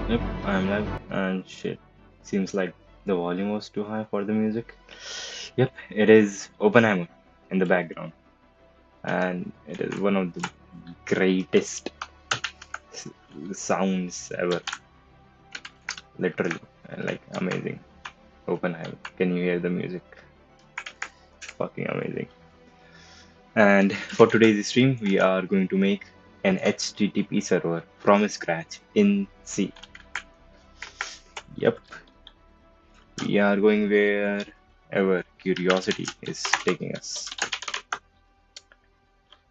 Yep, I'm live and shit. Seems like the volume was too high for the music. Yep, it is Oppenheimer in the background, and it is one of the greatest s- sounds ever. Literally, like amazing. Oppenheimer. Can you hear the music? Fucking amazing. And for today's stream, we are going to make an HTTP server from scratch in C. Yep, we are going wherever curiosity is taking us.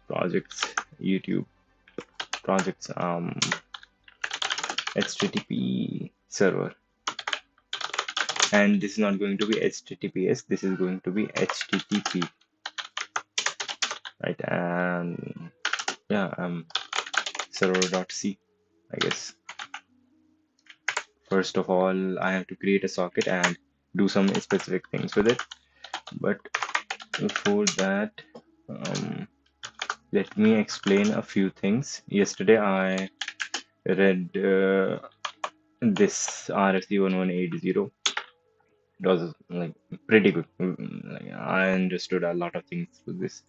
Projects, YouTube projects, HTTP server. And this is not going to be HTTPS, this is going to be HTTP, right? And yeah, server.c, I guess. First of all, I have to create a socket and do some specific things with it. But before that, um, let me explain a few things. Yesterday, I read this RFC 1180. It was like pretty good. Like, I understood a lot of things with this,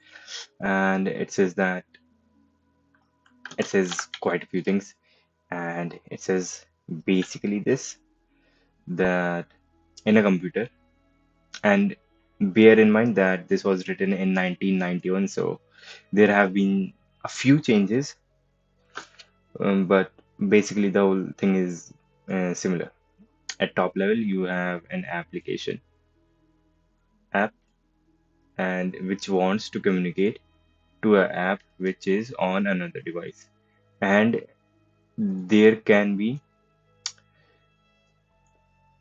and it says quite a few things, and it says basically this, that in a computer, and bear in mind that this was written in 1991, so there have been a few changes, but basically the whole thing is similar. At top level, you have an application app, and which wants to communicate to an app which is on another device. And there can be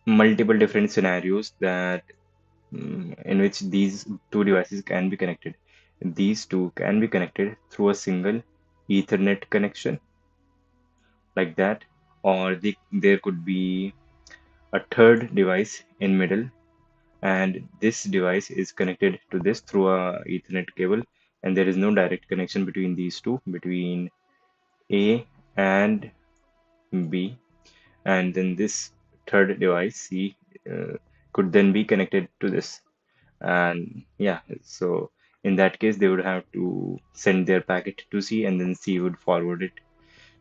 multiple different scenarios that in which these two devices can be connected. These two can be connected through a single Ethernet connection like that, or there could be a third device in middle, and this device is connected to this through a Ethernet cable, and there is no direct connection between these two, between A and B, and then this third device C could then be connected to this. And yeah, so in that case, they would have to send their packet to C, and then C would forward it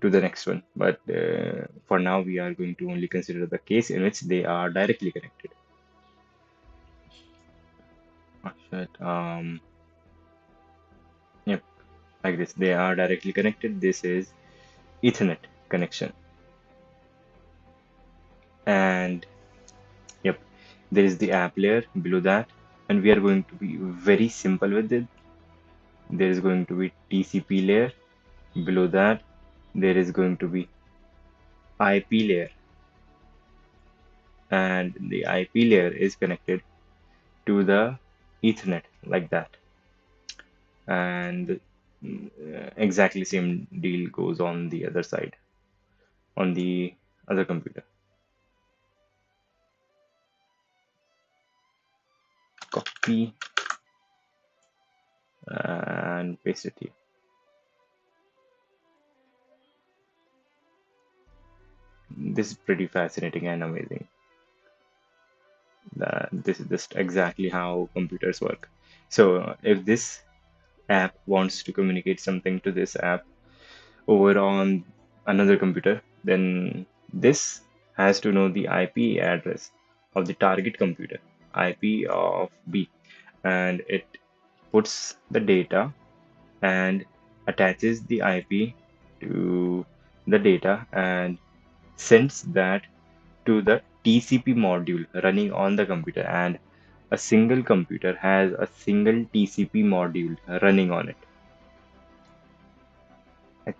to the next one. But for now, we are going to only consider the case in which they are directly connected. Oh, shit. Yep, like this. They are directly connected. This is Ethernet connection. And yep, there is the app layer below that, and we are going to be very simple with it. There is going to be TCP layer below that. There is going to be IP layer, and the IP layer is connected to the Ethernet like that. And exactly same deal goes on the other side, on the other computer. Copy and paste it here. This is pretty fascinating and amazing. This is just exactly how computers work. So if this app wants to communicate something to this app over on another computer, then this has to know the IP address of the target computer, IP of B, and it puts the data and attaches the IP to the data and sends that to the TCP module running on the computer, and a single computer has a single TCP module running on it. I-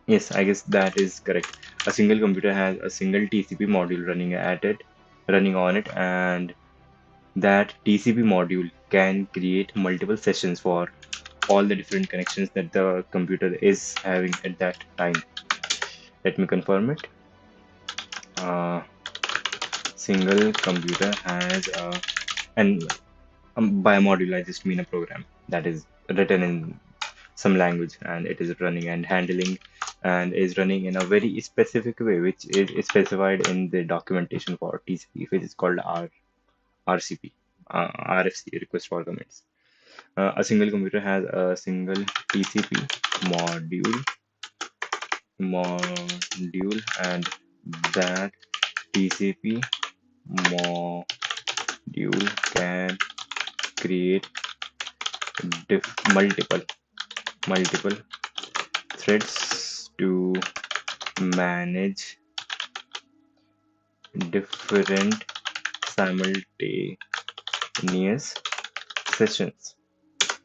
Yes, I guess that is correct. A single computer has a single TCP module running on it, and that TCP module can create multiple sessions for all the different connections that the computer is having at that time. Let me confirm it. Uh, Single computer has a, and by a module, I just mean a program that is written in some language, and it is running and handling and is running in a very specific way, which is specified in the documentation for TCP, which is called RCP, RFC, request for commits. A single computer has a single TCP module, module, and that TCP module can create multiple threads to manage different simultaneous sessions,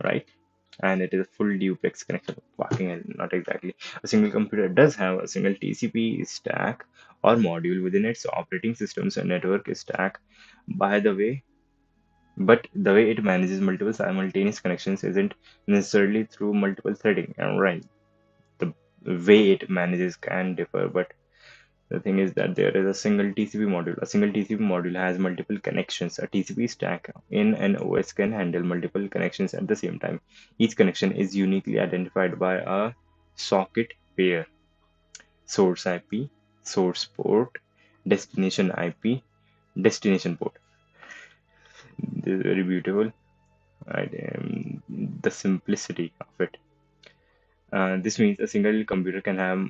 right? And it is a full duplex connection. Fucking hell, not exactly. A single computer does have a single TCP stack or module within its operating system's network stack. By the way, but the way it manages multiple simultaneous connections isn't necessarily through multiple threading. And right, the way it manages can differ, but the thing is that there is a single TCP module. A single TCP module has multiple connections. A TCP stack in an OS can handle multiple connections at the same time. Each connection is uniquely identified by a socket pair, source IP, source port, destination IP, destination port. This is very beautiful. Right? The simplicity of it. This means a single computer can have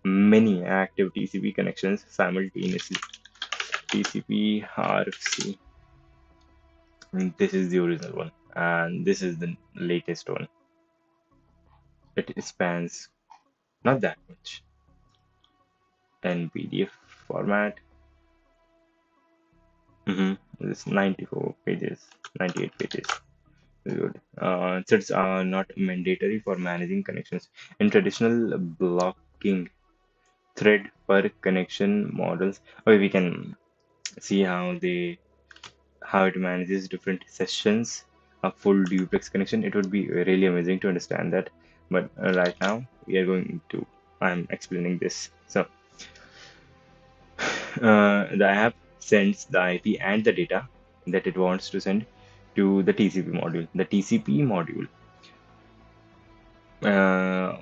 many active TCP connections simultaneously. TCP RFC. This is the original one, and this is the latest one. It spans not that much. In PDF format. It's 94 pages, 98 pages. Good. Threads are not mandatory for managing connections. In traditional blocking thread per connection models, okay, we can see how it manages different sessions, a full duplex connection. It would be really amazing to understand that, but right now I'm explaining this. So the app sends the IP and the data that it wants to send to the TCP module. The TCP module,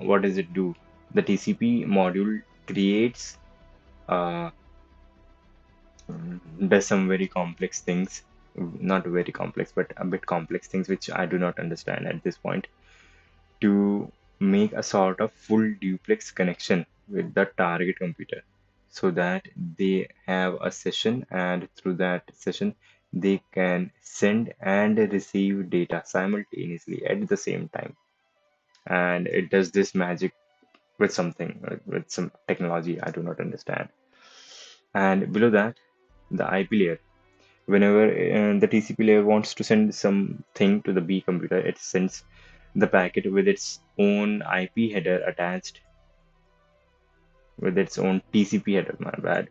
what does it do? The TCP module creates, uh, does some very complex things, not very complex, but a bit complex things, which I do not understand at this point, to make a sort of full duplex connection with the target computer so that they have a session, and through that session they can send and receive data simultaneously at the same time. And it does this magic with something, with some technology I do not understand. And below that, the IP layer. Whenever the TCP layer wants to send something to the B computer, it sends the packet with its own IP header attached, with its own TCP header, my bad,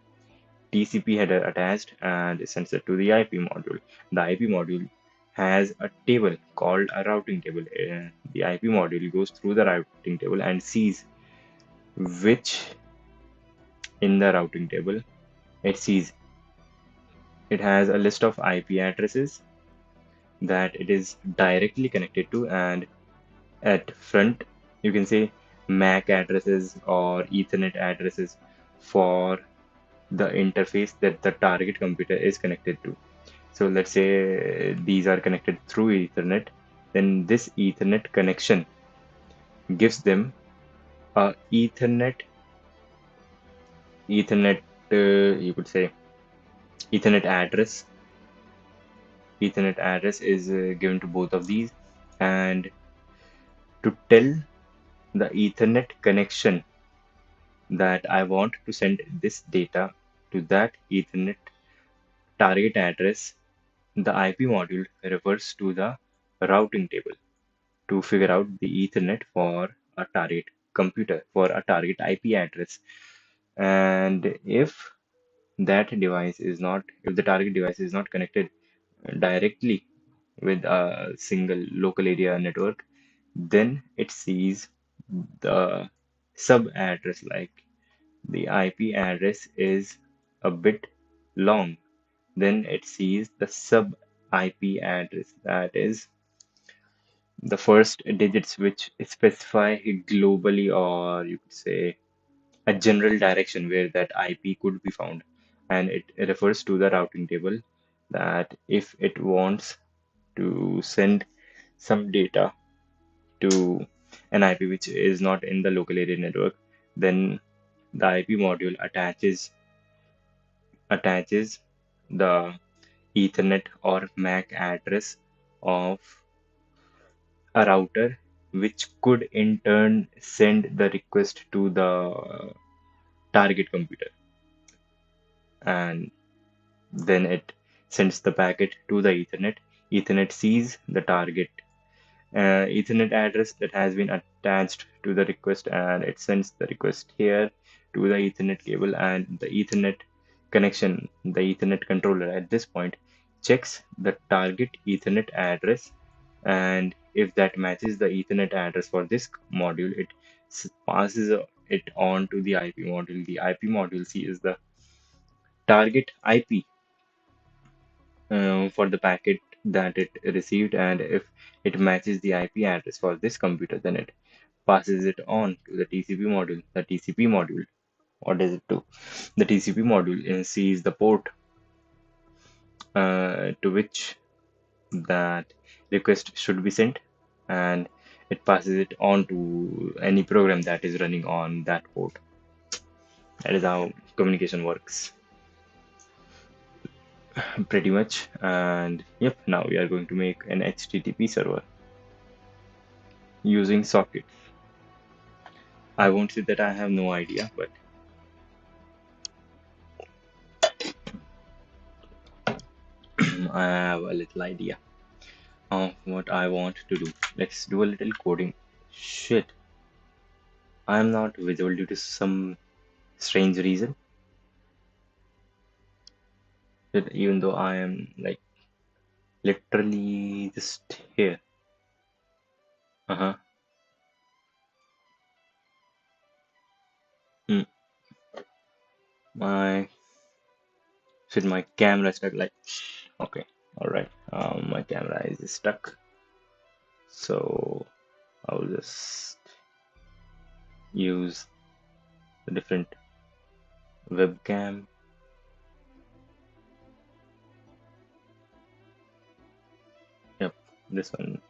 TCP header attached, and sends it to the IP module. The IP module has a table called a routing table. The IP module goes through the routing table and sees which, in the routing table, it sees it has a list of IP addresses that it is directly connected to, and at front you can say MAC addresses or Ethernet addresses for the interface that the target computer is connected to. So let's say these are connected through Ethernet, then this Ethernet connection gives them a Ethernet, you could say Ethernet address. Ethernet address is given to both of these, and to tell the Ethernet connection that I want to send this data to that Ethernet target address, the IP module refers to the routing table to figure out the Ethernet for a target computer, for a target IP address. And if the target device is not connected directly with a single local area network, then it sees the sub address, like the IP address is a bit long. Then it sees the sub IP address, that is the first digits which specify globally, or you could say a general direction where that IP could be found, and it refers to the routing table that if it wants to send some data to an IP which is not in the local area network, then the IP module attaches the Ethernet or MAC address of a router, which could in turn send the request to the target computer, and then it sends the packet to the Ethernet. Ethernet sees the target Ethernet address that has been attached to the request, and it sends the request here to the Ethernet cable, and the Ethernet connection, the Ethernet controller at this point checks the target Ethernet address, and if that matches the Ethernet address for this module, it passes it on to the IP module. The IP module sees the target IP for the packet that it received, and if it matches the IP address for this computer, then it passes it on to the TCP module. The TCP module, what does it do? The TCP module sees the port to which that request should be sent, and it passes it on to any program that is running on that port. That is how communication works, pretty much. And yep, now we are going to make an HTTP server using sockets. I won't say that I have no idea, but I have a little idea of what I want to do. Let's do a little coding. Shit, I am not visible due to some strange reason. That even though I am like literally just here. Uh-huh. Mm, my shit, my camera stuck. Like, okay, all right. My camera is stuck, so I'll just use a different webcam. Yep, this one,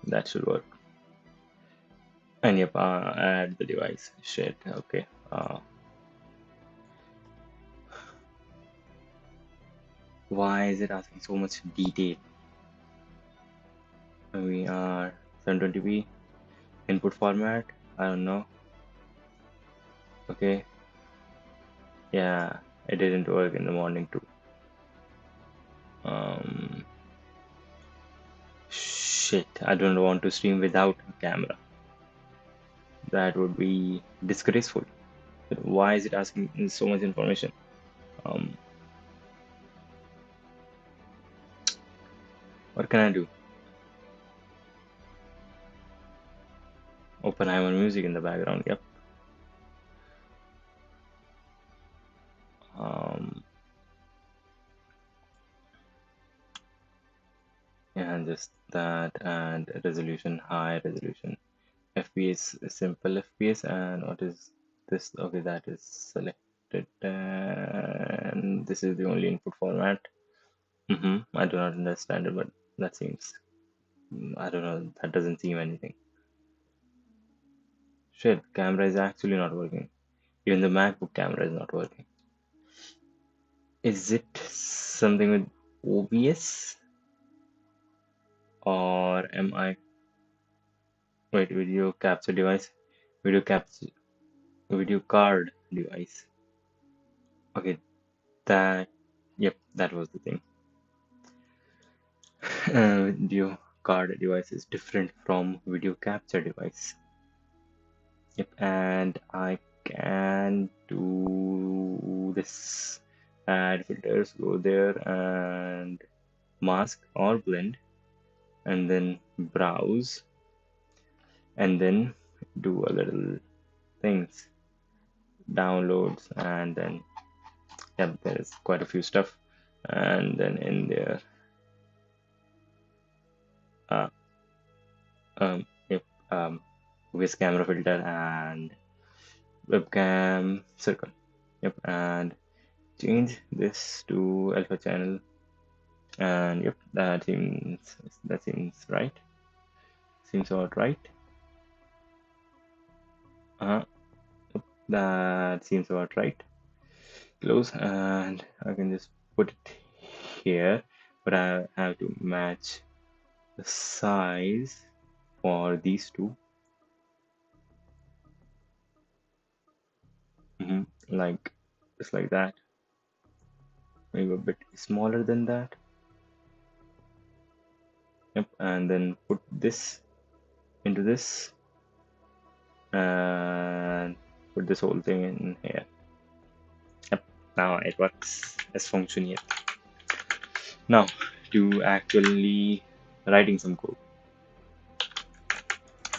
that should work. And yep, add the device. Shit, okay. Why is it asking so much detail? We are 720p input format. I don't know. Okay, yeah, it didn't work in the morning too. Um, Shit, I don't want to stream without a camera. That would be disgraceful. Why is it asking so much information? Um, what can I do? Oppenheimer music in the background. Yep. Um, and just that, and resolution, high resolution. FPS is simple FPS, and what is this? Okay, that is selected, and this is the only input format. I do not understand it, but that seems, I don't know, that doesn't seem anything. Shit, camera is actually not working. Even the MacBook camera is not working. Is it something with OBS, or am I, wait, video capture device, video capture, video card device? Okay, that, yep, that was the thing. Video card device is different from video capture device. Yep, and I can do this. Add filters, go there and mask or blend, and then browse, and then do a little things, downloads, and then yep, there is quite a few stuff, and then in there, uh, yep, with camera filter and webcam circle. Yep, and change this to alpha channel, and yep, that seems right. Seems about right. Uh, that seems about right. Close, and I can just put it here, but I have to match the size for these two. Like just like that, maybe a bit smaller than that. Yep, and then put this into this and put this whole thing in here. Yep, now it works as function yet. Now to actually writing some code.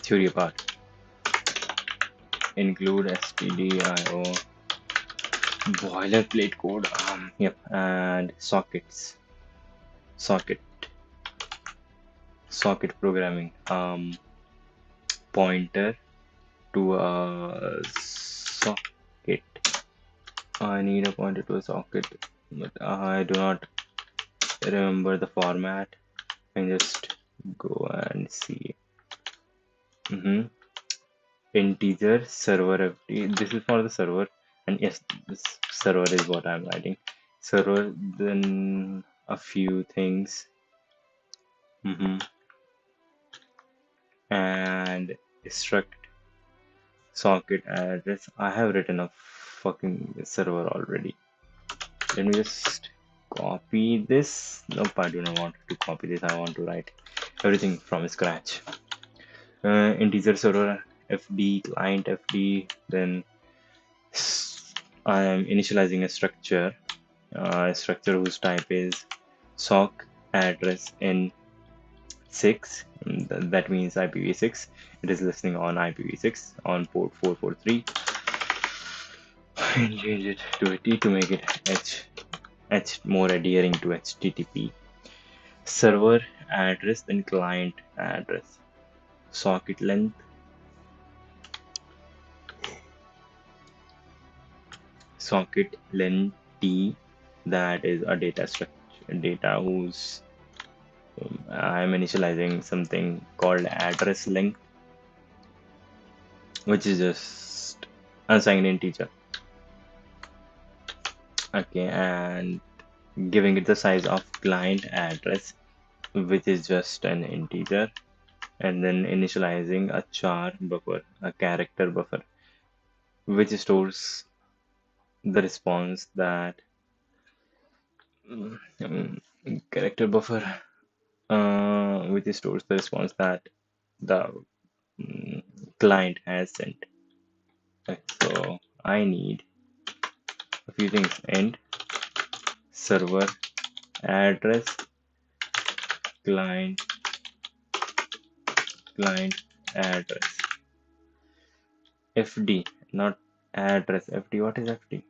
Theory part. Include stdio boilerplate code. Yep, and socket socket programming. Pointer to a socket. I need a pointer to a socket, but I do not remember the format. I can just go and see. Integer server FD. This is for the server, and yes, this server is what I'm writing. Server, then a few things, and struct socket address. I have written a fucking server already. Let me just copy this. Nope, I do not want to copy this. I want to write everything from scratch. Integer server FD, client FD, then I am initializing a structure whose type is sock address in 6. That means IPv6. It is listening on IPv6 on port 443. And change it to a T to make it H more adhering to HTTP. Server address, then client address. Socket length, T, that is a data structure, data whose I'm initializing something called address length, which is just unsigned integer. Okay, and giving it the size of client address, which is just an integer, and then initializing a char buffer, a character buffer, which stores the response that character buffer, which stores the response that the client has sent. Okay, so I need a few things: int server address, client address, fd, not address. Fd, what is fd?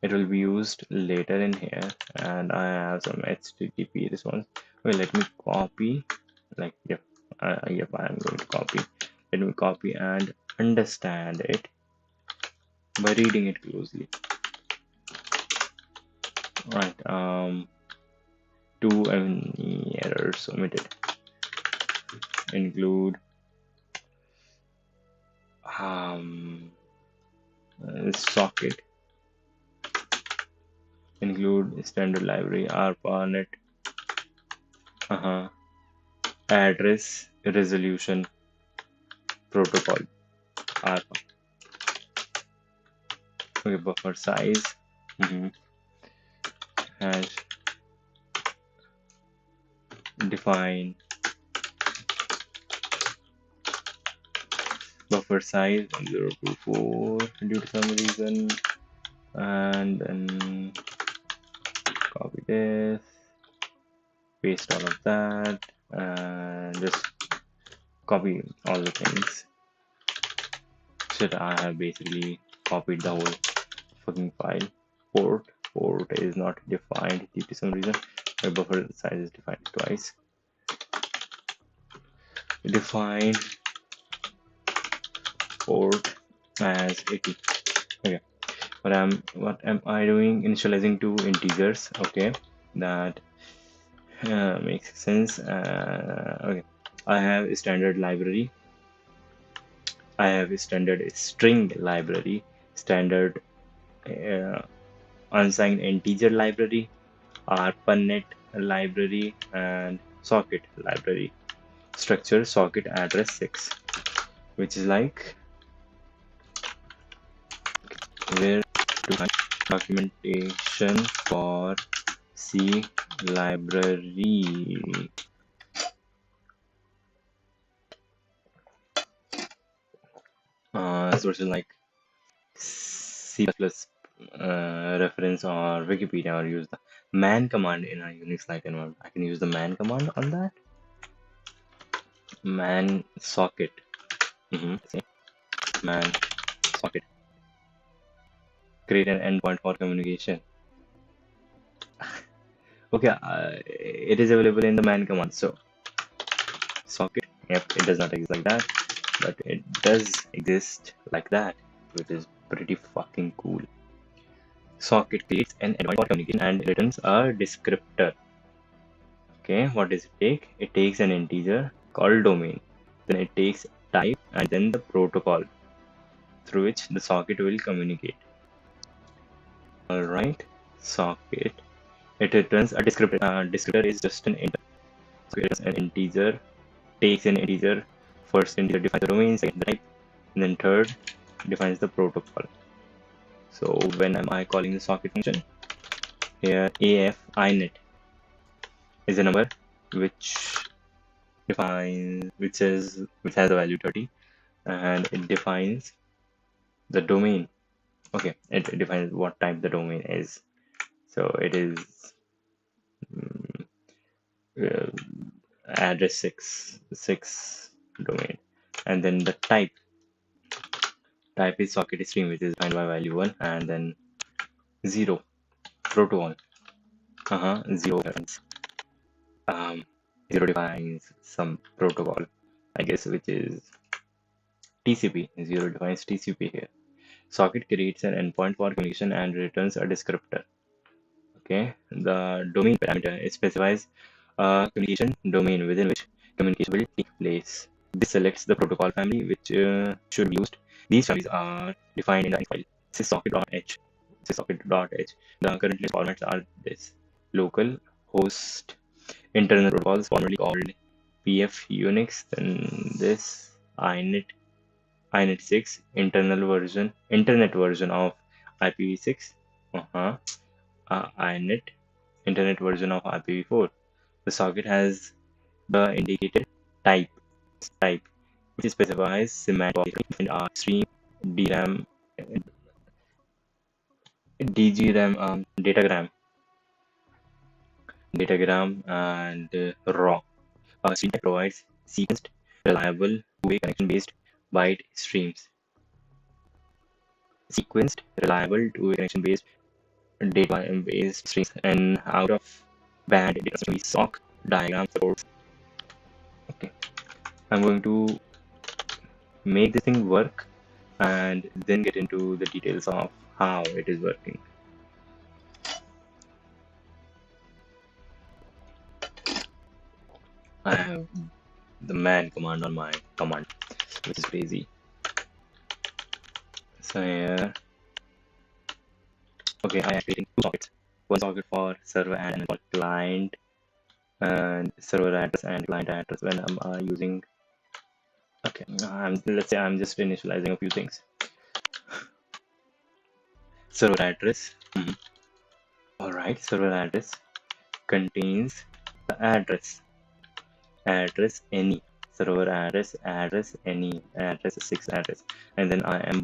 It will be used later in here, and I have some HTTP response. Okay, let me copy. Like, yep, yep, I am going to copy. Let me copy and understand it by reading it closely. Right. Two errors omitted. Include socket. Include standard library ARPANET. Address resolution protocol ARPA. Okay, buffer size. Hash define buffer size 024 due to some reason, and then copy this, paste all of that, and just copy all the things. Shit, I have basically copied the whole fucking file. Port is not defined due to some reason. My buffer size is defined twice. Define port as 80. Okay, what am I doing? Initializing two integers. Okay, that makes sense. Okay, I have a standard library. I have a standard string library, standard uh, unsigned integer library, ARPANET library, and socket library. Structure socket address 6, which is like where to find documentation for C library. Sources like C++ reference or Wikipedia, or use the man command in a Unix like environment. I can use the man command on that. Man socket. See, man socket. Create an endpoint for communication. Okay, it is available in the man command. So socket, yep, it does not exist like that, but it does exist like that, which is pretty fucking cool. Socket creates an endpoint for communication and returns a descriptor. Okay, what does it take? It takes an integer called domain, then it takes type, and then the protocol through which the socket will communicate. All right, socket. It returns a descriptor. Descriptor is just an integer. So it is an integer, takes an integer. First integer defines the domain, second the type, and then third defines the protocol. So when am I calling the socket function? Here AF inet is a number which which has a value 30, and it defines the domain. Okay, it defines what type the domain is. So it is mm, uh, address 6 domain, and then the type is socket stream, which is defined by value 1, and then 0 protocol. 0 defines 0 defines some protocol, I guess, which is TCP. 0 defines TCP here. Socket creates an endpoint for communication and returns a descriptor. Okay, the domain parameter specifies a communication domain within which communication will take place. This selects the protocol family which should be used. These families are defined in the file syssocket.h. Syssocket.h. The current list formats are this: local, host, internal protocols, formerly called PF Unix, then this INET 6, internet version of IPv6, INET, internet version of IPv4. The socket has the indicated type, type, which specifies semantic and stream, DRAM, DGRAM, datagram, and raw. Stream type provides sequenced, reliable, two-way connection-based byte streams. Sequenced, reliable, two-way connection-based data-based streams, and out of band data stream SOC diagram supports. Okay, I'm going to make this thing work and then get into the details of how it is working. I have the man command on my command, which is crazy. So here, okay, I am creating two sockets. One socket for server and for client, and server address and client address. When I'm using, okay, let's say I'm just initializing a few things. Server address. All right, server address contains the address any, server address any, address 6 address, and then I am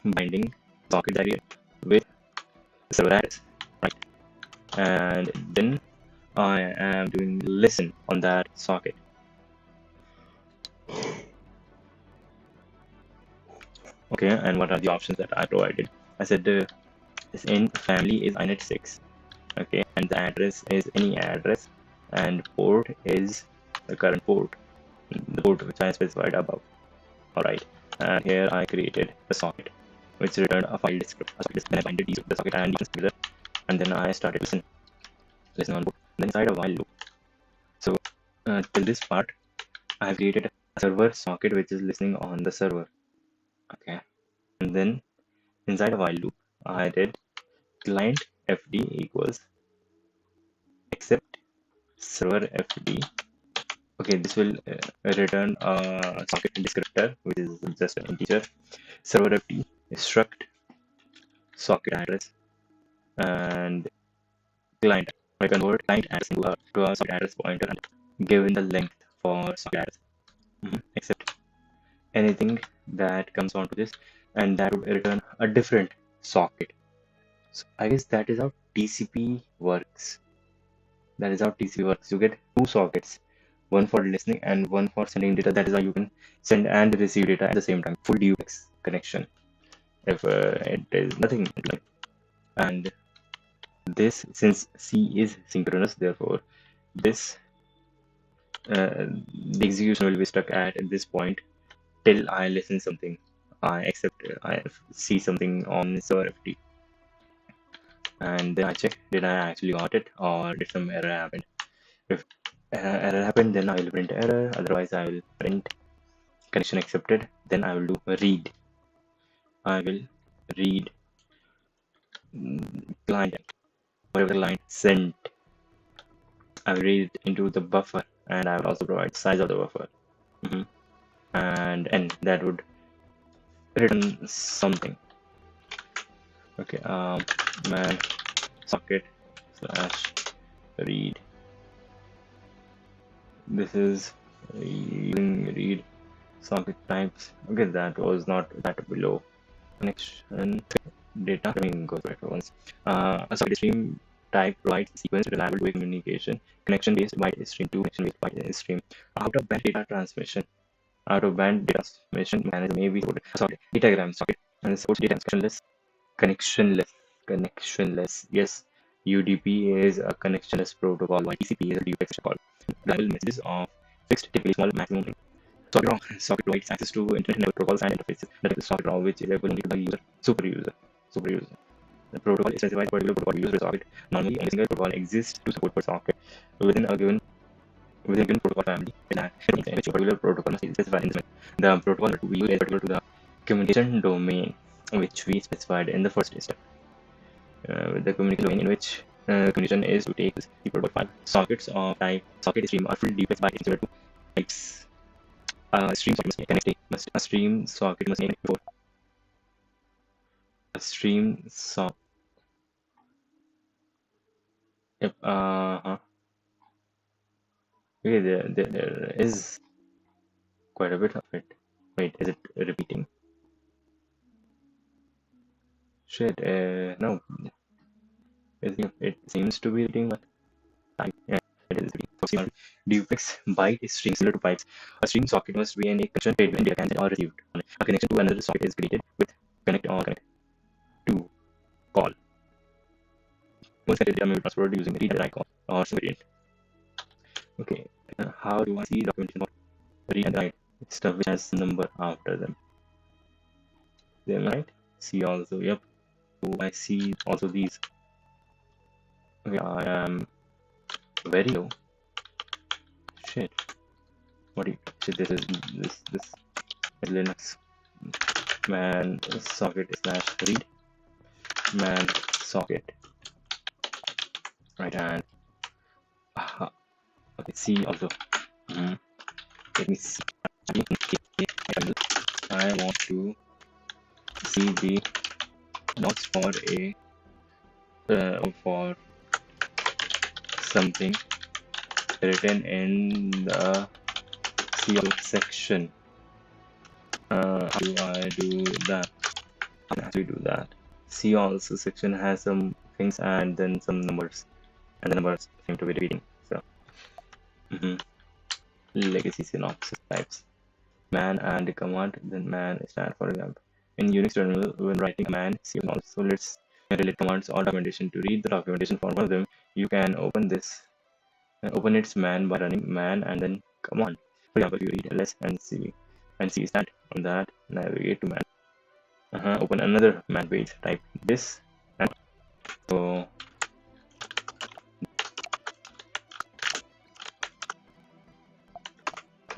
binding socket area with server address, right? And then I am doing listen on that socket. Okay, and what are the options that I provided? I said this in family is inet 6. Okay, and the address is any address, and port is the current port, the port which I specified above. All right, And here I created a socket which returned a file descriptor. Then I binded these to the socket and these together, and then I started listen on board. Then inside a while loop. So till this part, I have created a server socket which is listening on the server. Okay, and then inside a while loop, I did client fd equals except server fd. Okay, this will return a socket descriptor which is just an integer. Server fd struct socket address and client. I convert client address to a socket address pointer and given the length for socket address. Except anything that comes onto this, and that would return a different socket. So I guess that is how TCP works. That is how TCP works. You get two sockets, one for listening and one for sending data. That is how you can send and receive data at the same time. Full duplex connection. If it is nothing like, and this, since C is synchronous, therefore this the execution will be stuck at this point till I listen something. I accept, I see something on server FT, and then I check did I actually got it or did some error happen. If error happened, then I will print error. Otherwise, I will print connection accepted. Then I will do a read. I will read client, whatever client sent. I will read it into the buffer, and I will also provide size of the buffer. And that would return something. Okay, man socket slash read. This is using read socket types. Okay, that was not that below. Connection data. Let me go through it once. A socket stream type provides sequence reliable two-way communication. Connection based byte stream to connection based byte stream. Out of band data transmission. Out of band data transmission mechanism may be sorted. Datagram socket and supports data connectionless. Yes, UDP is a connectionless protocol, while TCP is a duplex protocol. Reliable messages of fixed, typically small maximum. Socket RAW. Socket provides access to internet network protocols and interfaces. That is socket RAW, which is available only to the user. Super user. The protocol specifies a particular protocol used per socket. Normally, a single protocol exists to support per socket within a given protocol family. In which a particular protocol must be specified in this method. The protocol to be used is particular to the communication domain, which we specified in the first step. With the communication domain in which communication is to take the protocol file. Sockets of type socket stream are fully duplex by similar to types. Stream socket must a stream socket must name before a stream socket. Yep. Okay, there is quite a bit of it. Wait, is it repeating? Shit. No. It seems to be repeating, but yeah, it is repeating. Duplex byte stream similar to pipes. A stream socket must be in a connection state when data can send or received. A connection to another socket is created with connect or connect to call. Once the data may be transferred using read and write call or some variant. Okay, how do I see documentation for read and write stuff which has number after them? They might see also. Yep. So I see also these. Okay, I am very low. Shit. What do you? Shit. This is Linux. Man socket slash read. Man socket. Right, and okay, see also. Let me see. I want to see the logs for a for something written in the CO section. How do I do that? How do we do that? C also section has some things and then some numbers, and the numbers seem to be repeating. So, legacy synopsis types. Man and the command, then man stand for example. In Unix terminal, when writing a man C command, so let's relate commands or documentation. To read the documentation for one of them, you can open its man by running man and then command. For example, you read ls and cv and see that. On that, navigate to man. Open another man page. Type this. And so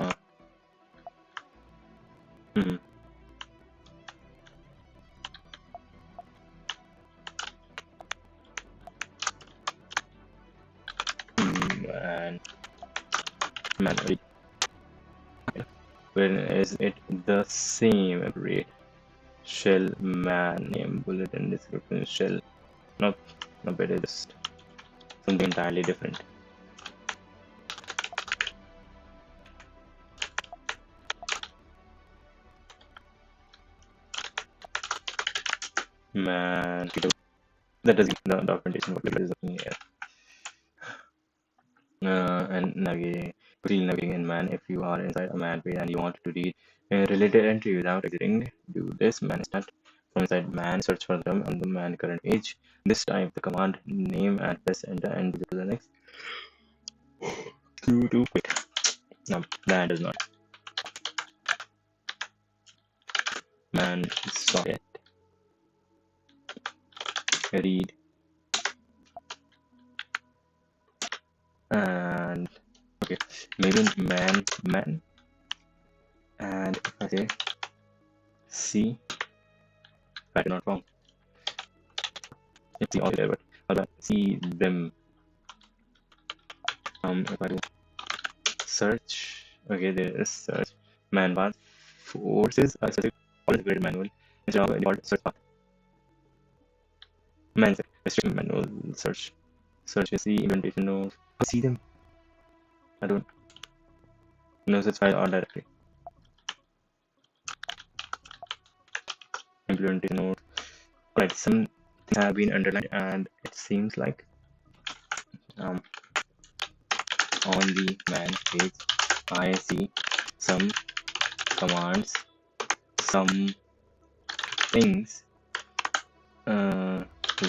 uh, hmm, and man, when is it the same rate? Shell man name bulletin description shell. Nope, nope, it is just something entirely different. Man, that doesn't the documentation what it is looking here. And quickly navigating in man. If you are inside a man page and you want to read a related entry without exiting, do this. Man start from inside man, search for them on the man current page. This type the command name and press enter and visit to the next. To quit. No, that does not. Man socket read and okay, maybe man and if I say see I did not wrong. It's the all there, but how about see them? If I do search, okay, there is search man path forces a specific all is grid manual instead of default search path. Man restrict manual search is the implementation of see them. I don't know such file or directory. Implementation node. Alright, some things have been underlined and it seems like on the man page I see some commands, some things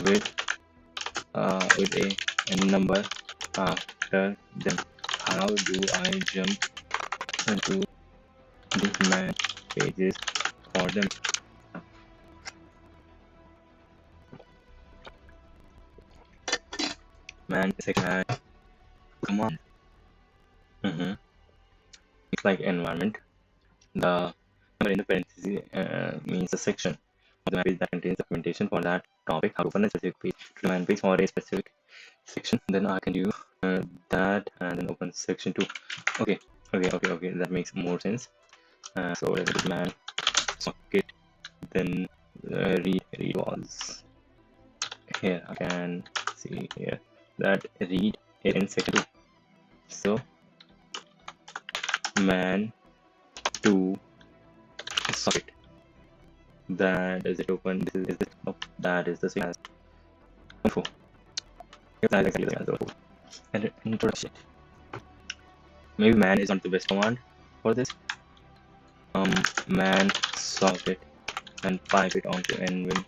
with a number after them. How do I jump into the man pages for them? Man second command. It's like environment. The number in the parentheses means a section of the man page that contains documentation for that topic. How to open a specific page to the man page for a specific section. Then I can do that and then open section 2. Okay, that makes more sense. So let's do man socket, then read was here. I can see here that read in section 2. So man to socket, that is it open. This is this. Oh, that is the same as info. That is exactly the same as info. And introduction. Maybe man is not the best command for this. Man socket and pipe it onto nvim.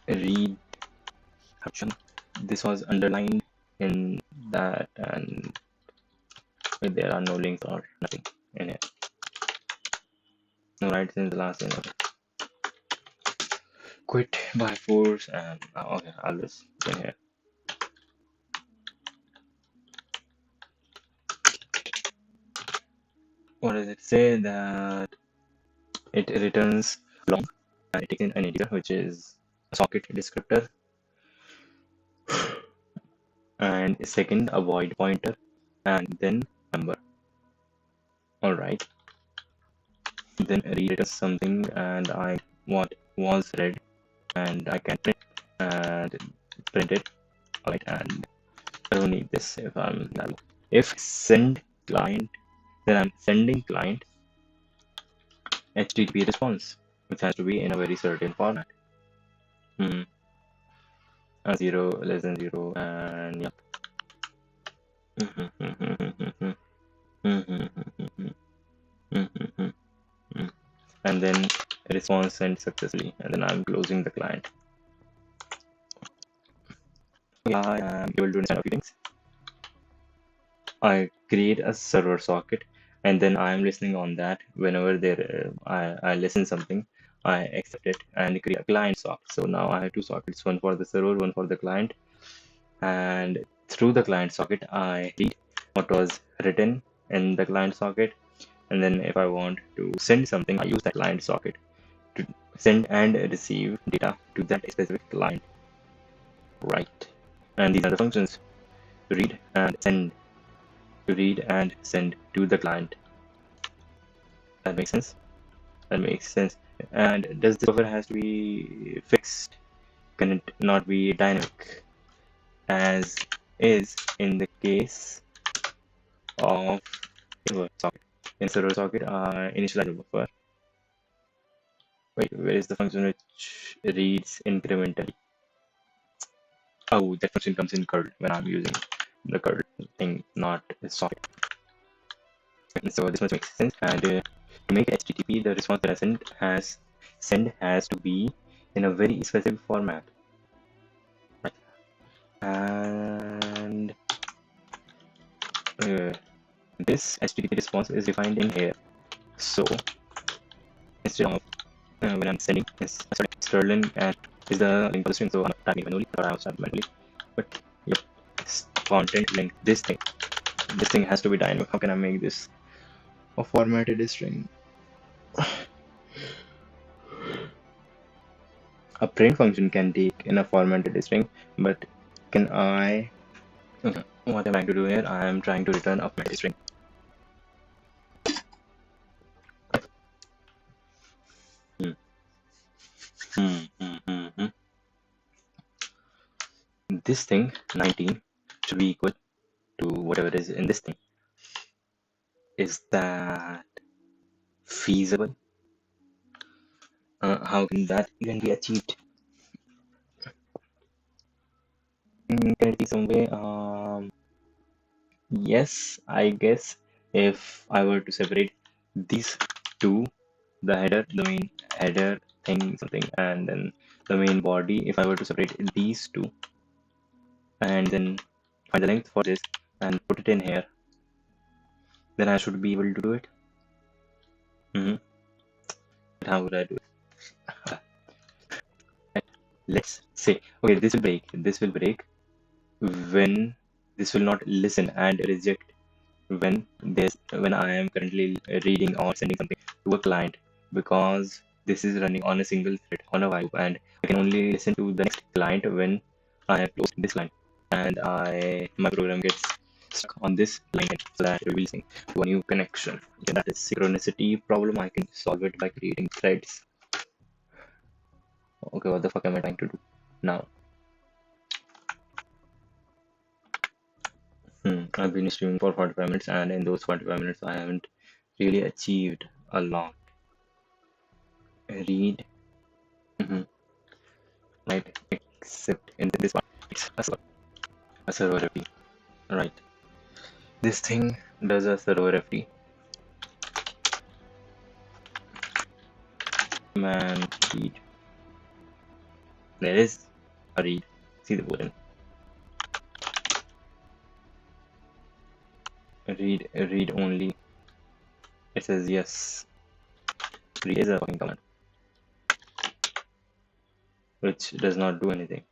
Read option. This was underlined in that, and there are no links or nothing in it. No rights in the last thing. Okay. Quit by force and okay, I'll just in here. What does it say? That it returns long and it takes in an integer which is a socket descriptor, and second a void pointer, and then number. Alright, then read something and I what was read and I can print it. Alright, and I don't need this if I'm that. If send client, then I'm sending client HTTP response, which has to be in a very certain format. A 0 less than 0 and yeah. And then response sent successfully, and then I'm closing the client. I am able to understand a few things. I create a server socket, and then I am listening on that. Whenever I listen something, I accept it and create a client socket. So now I have two sockets, one for the server, one for the client. And through the client socket, I read what was written in the client socket. And then if I want to send something, I use that client socket to send and receive data to that specific client, right? And these are the functions: read and send, to read and send to the client. That makes sense. That makes sense. And does the buffer has to be fixed? Can it not be dynamic, as is in the case of server socket? In server socket, initialize the buffer. Wait, where is the function which reads incrementally? Oh, that function comes in curl when I'm using the curl thing, not the socket. So this much makes sense. And to make HTTP, the response that I send has to be in a very specific format. Right. And this HTTP response is defined in here. So instead of when I'm sending, sorry, Sterling and is the link for the string, so I'm not typing manually, or I was typing manually. But yep, content link, this thing has to be dynamic. How can I make this a formatted string? A print function can take in a formatted string, but can I? Okay, what I'm trying to do here, I am trying to return a formatted string. Hmm. Hmm. This thing 19 should be equal to whatever is in this thing. Is that feasible? How can that even be achieved? Can it be some way? Yes, I guess if I were to separate these two, the header, the main header thing, something, and then the main body, if I were to separate these two and then find the length for this and put it in here, then I should be able to do it. Hmm. But how would I do it? Let's say, okay, this will break when this will not listen and reject when I am currently reading or sending something to a client, because this is running on a single thread on a while loop, and I can only listen to the next client when I have closed this line, and my program gets stuck on this line, so that it will be listening to a new connection. Okay, that is synchronicity problem. I can solve it by creating threads. Okay, what the fuck am I trying to do now? I've been streaming for 45 minutes, and in those 45 minutes, I haven't really achieved a lot. Read, mhm, right, except in this one, it's a server FD, right? This thing does a server FD. Man, read. There is a read. See the button. Read only. It says yes. Read is a fucking command, which does not do anything.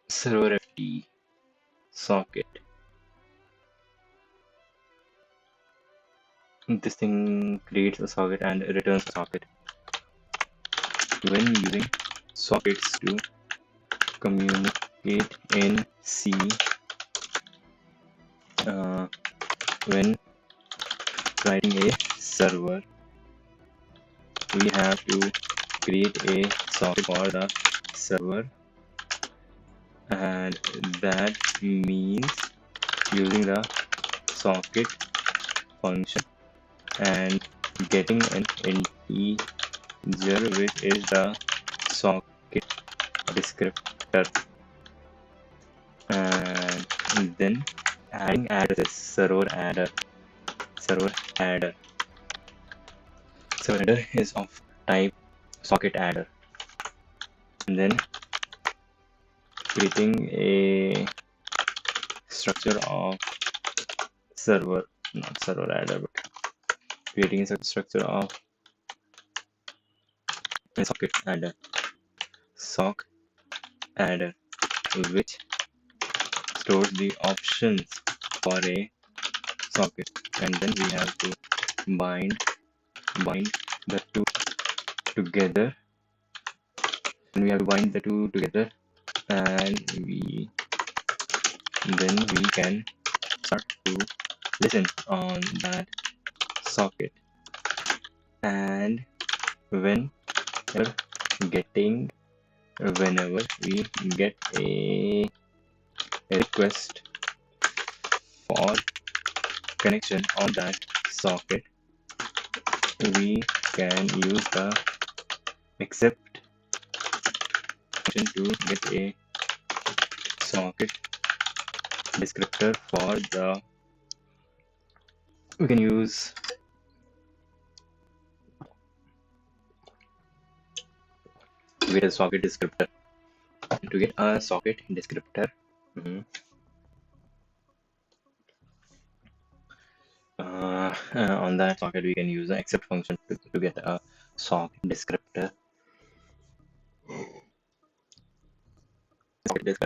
Server FD socket. This thing creates a socket and returns a socket. When using sockets to communicate in C, when writing a server, we have to create a socket for the server, and that means using the socket function and getting an integer, which is the socket descriptor, and then adding addresses, server adder. server header is of type socket adder, and then creating a structure of server, not server adder, but creating a structure of a socket adder, sock adder, which stores the options for a socket, and then we have to bind the two together, and we have to bind the two together, and then we can start to listen on that socket, and when getting whenever we get a request for connection on that socket, we can use the accept function to get a socket descriptor for the we can use get a socket descriptor to get a socket descriptor. On that socket we can use the accept function to get a socket descriptor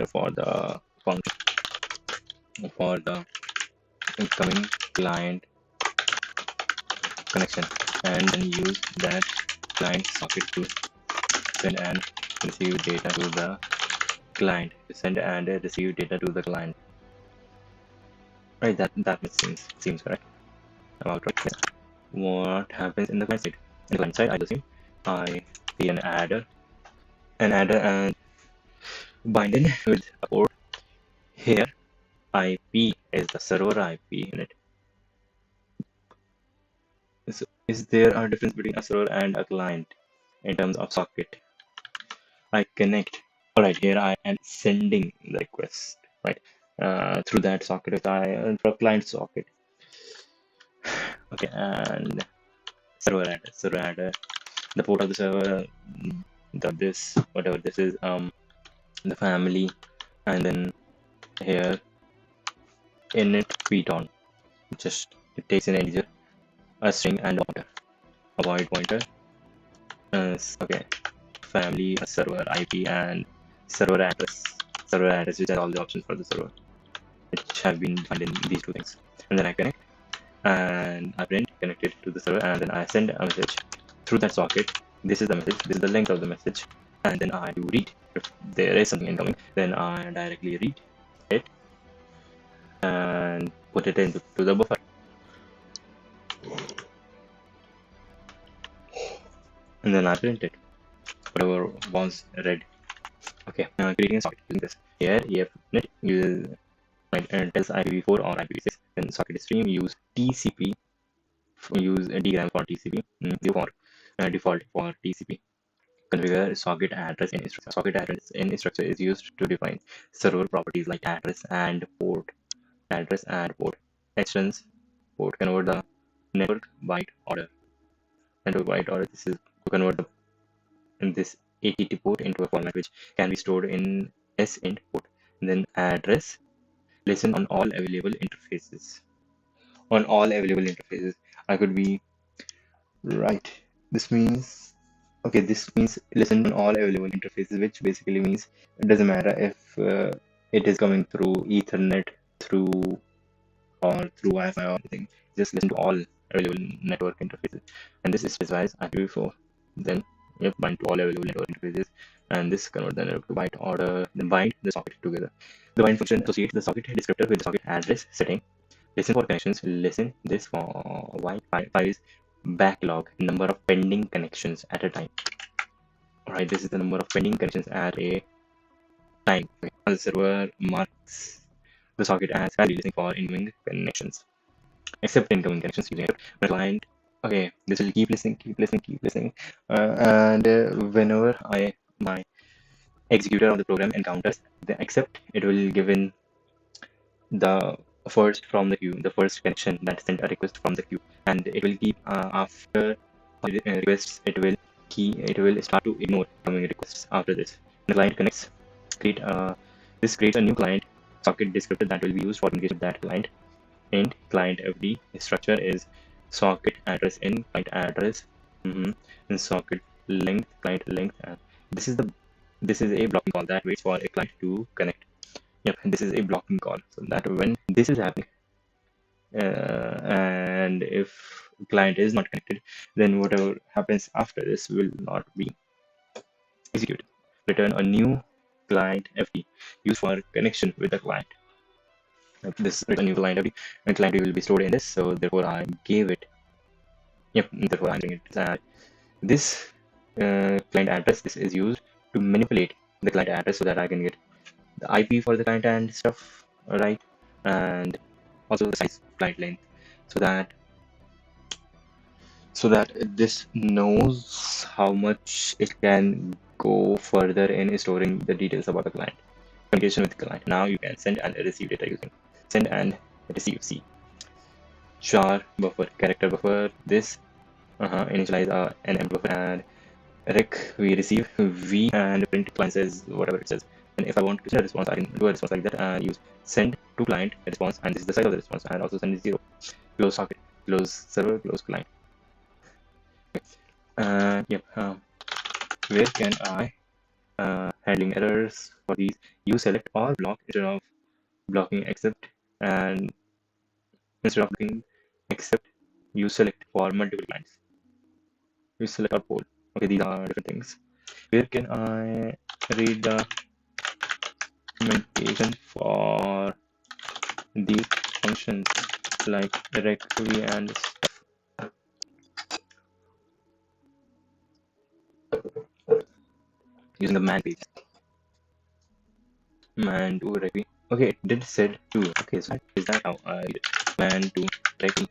for the function for the incoming client connection, and then use that client socket to send and receive data to the client, right? That seems correct. About right. Yeah. What happens in the client side? In the client side, I do same. I see an adder and bind in with a port. Here IP is the server IP in it. Is there a difference between a server and a client in terms of socket? I connect. All right, here I am sending the request, right, through that socket through a client socket. Okay, and server adder, the port of the server, this whatever this is, the family, and then here init on. Just it takes an integer, a string, and a void pointer. Okay, family, a server IP, and server address. Server address, which has all the options for the server, which have been defined in these two things. And then I connect, and I print connected to the server, and then I send a message through that socket. This is the message. This is the length of the message, and then I do read. If there is something incoming, then I directly read it and put it into the buffer. And then I print it, whatever was read. Okay, creating a socket using this. Here, EFNet uses tells IPv4 or IPv6. Then socket stream use TCP, use dgram for TCP, default for TCP. Configure socket address in instructor. Socket address in instructor is used to define server properties like address and port. Extends port, convert the network byte order. This is to convert this ATT port into a format which can be stored in SINT port. And then address, listen on all available interfaces. I could be right. This means listen on all available interfaces, which basically means it doesn't matter if it is coming through Ethernet, through Wi-Fi or anything. Just listen to all available network interfaces, and this is specifies IPv4. Then you have bind to all available network interfaces, and this convert the network to byte order. Then bind the socket together. The bind function associates the socket descriptor with the socket address setting. Listen for connections. Listen this for Wi-Fi is backlog, number of pending connections at a time. Alright, this is the number of pending connections at a time. The server marks the socket as valid listening for incoming connections. Accept incoming connections using the client. Okay, this will keep listening, and whenever my executor of the program encounters the accept, it will give in the first from the queue, the first connection that sent a request from the queue, and it will keep after requests, it will start to ignore incoming requests after this. The client connects, this creates a new client socket descriptor that will be used for communication with that client. Int client FD structure is socket address in client address, and socket length client length. And this is a blocking call that waits for a client to connect. Yep, this is a blocking call, so that when this is happening, and if client is not connected, then whatever happens after this will not be executed. Return a new client FD used for connection with the client. This return new client FD and client FD will be stored in this, so therefore I gave it. Yep, therefore I'm doing it. This client address, this is used to manipulate the client address so that I can get the IP for the client and stuff, right? And also the size client length, so that this knows how much it can go further in storing the details about the client. Communication with the client. Now you can send and receive data using send and receive. C char buffer, character buffer. This initialize an empty buffer, and rec we receive v and print client says whatever it says. And if I want to send a response, I can do a response like that and use send to client response, and this is the size of the response, and also send 0. Close socket, close server, close client. Yep. Where can I handling errors for these? You select or block instead of blocking accept, and instead of blocking accept, you select for multiple clients. You select or poll. Okay, these are different things. Where can I read the documentation for these functions like directory and using the man page? Man to directory. Okay, it did said to. Okay, so is that how I read it? Man to directory.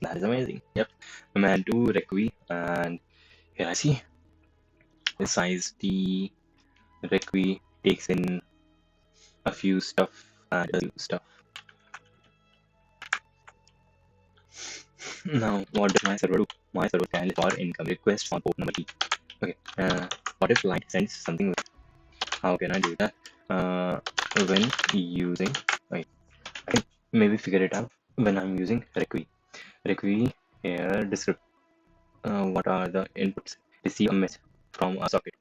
That is amazing. Yep, man to directory, and here I see the size the directory takes in a few stuff and a few stuff. Now, what does my server do? My server can list for income request on port number T. Okay, what if client sends something? How can I do that? When using, okay, I can maybe figure it out when I'm using requie. Requie here descript what are the inputs. Receive a message from a socket.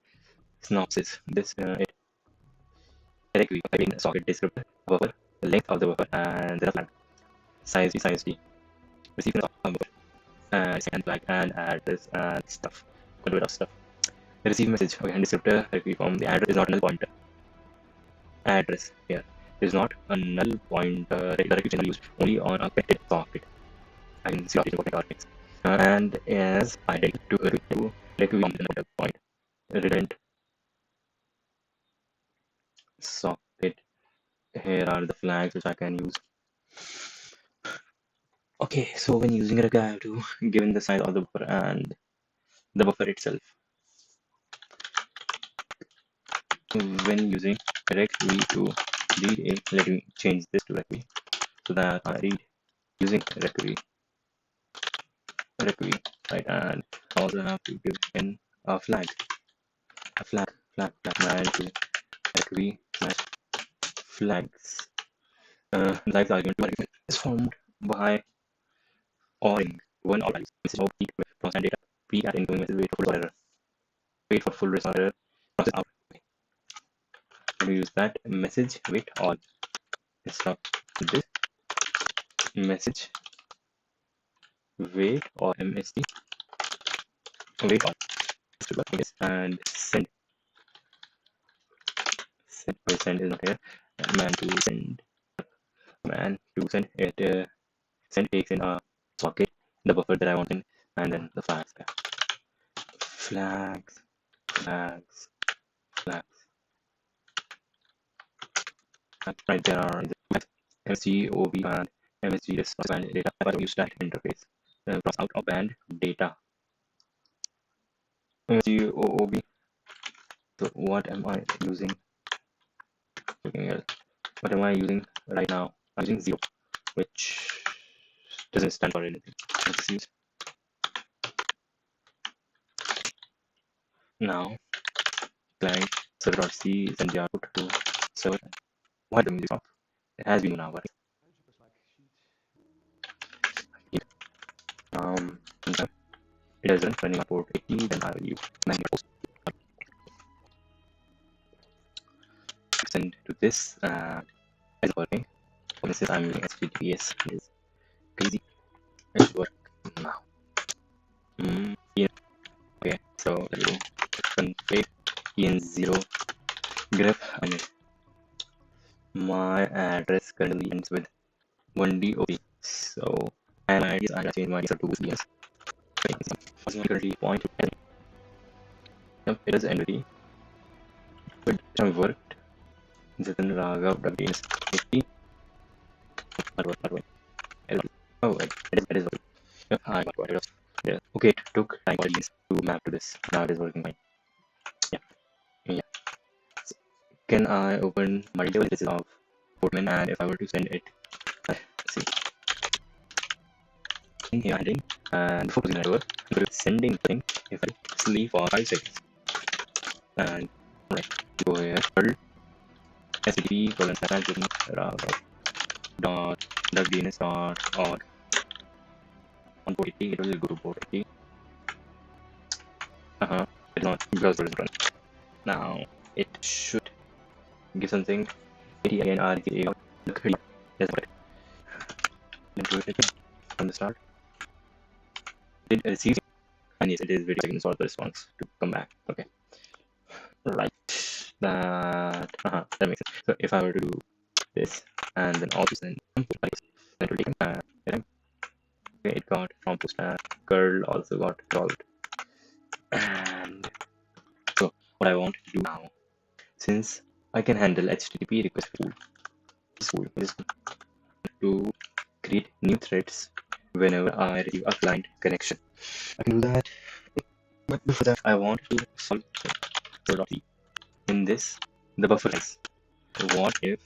Synopsis. This it requie in socket descriptor buffer, the length of the buffer, and the flag. Size T. Receive a buffer. And flag and address and stuff. Quite a bit of stuff. Receive message. Okay, and descriptor requie from the address is not null pointer. Address here is not a null pointer directly channel used only on a connected socket. I can see what targets. And as I did to requie from the point redundant socket. Here are the flags which I can use. Okay, so when using requie, I have to given the size of the buffer and the buffer itself. When using requie to read a, let me change this to requie so that I read using requie, right? And I also have to give in a flag, man to requie slash flags. Flags argument is formed by ORing one or values. Message of peak with constant data. Peak at incoming message, wait for full error. Wait for full response error. Process out. We use that message wait all. Instead of this message wait or MST wait all. And send. Send is not here. Man to send. Man to send it. Send takes in a socket the buffer that I want in, and then the flags. Flags. Right, there are the MSG, and MSG is band data. I use that interface. Cross out of band data. MSG, So what am I using? What am I using right now? I'm using 0, which doesn't stand for anything. Let's use Now client server.c send the output to server. Why the music stop? It has been an hour. Okay. It is running on port 80, then I will use 9 post send to this and it's working. For instance, I'm using HTTPS. It is crazy. It should work now. Yeah. Okay, so let me do config en0 grep. I mean, my address currently ends with 1DOP. So, and my IDs, I have changed my IDs to BS. Currently point to 10. Yep, it is entity. But it worked. Jatan Raghav WDS 80. Not working. Oh, it is working. Yep, I got what it was. Yeah. Okay, it took time for these to map to this. Now it is working fine. Yeah. Yeah. So, can I open multiple instances of Portman and if I were to send it, let's see. In here, heading and before closing the network, I'm going to sending the thing if I sleep for 5 seconds. And right, go here, http://wdns.org on port 80, it will go to port 80. It's not browser is running. Now it should give something 80 again RGA. Yes, but let's do it again from the start. Did receive and yes, it is waiting seconds for the response to come back. Okay, right. That makes sense. So if I were to do this and then also send that will take time. Okay, it got from post curl also got resolved. And so what I want to do now, since I can handle HTTP request pool is to create new threads whenever I receive a client connection. I can do that, but before that I want to solve in this the buffer size. What if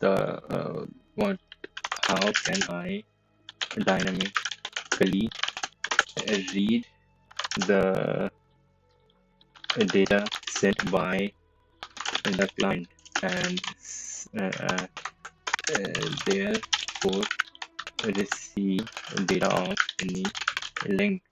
the what how can I dynamically read the data sent by the client and therefore receive data of any length.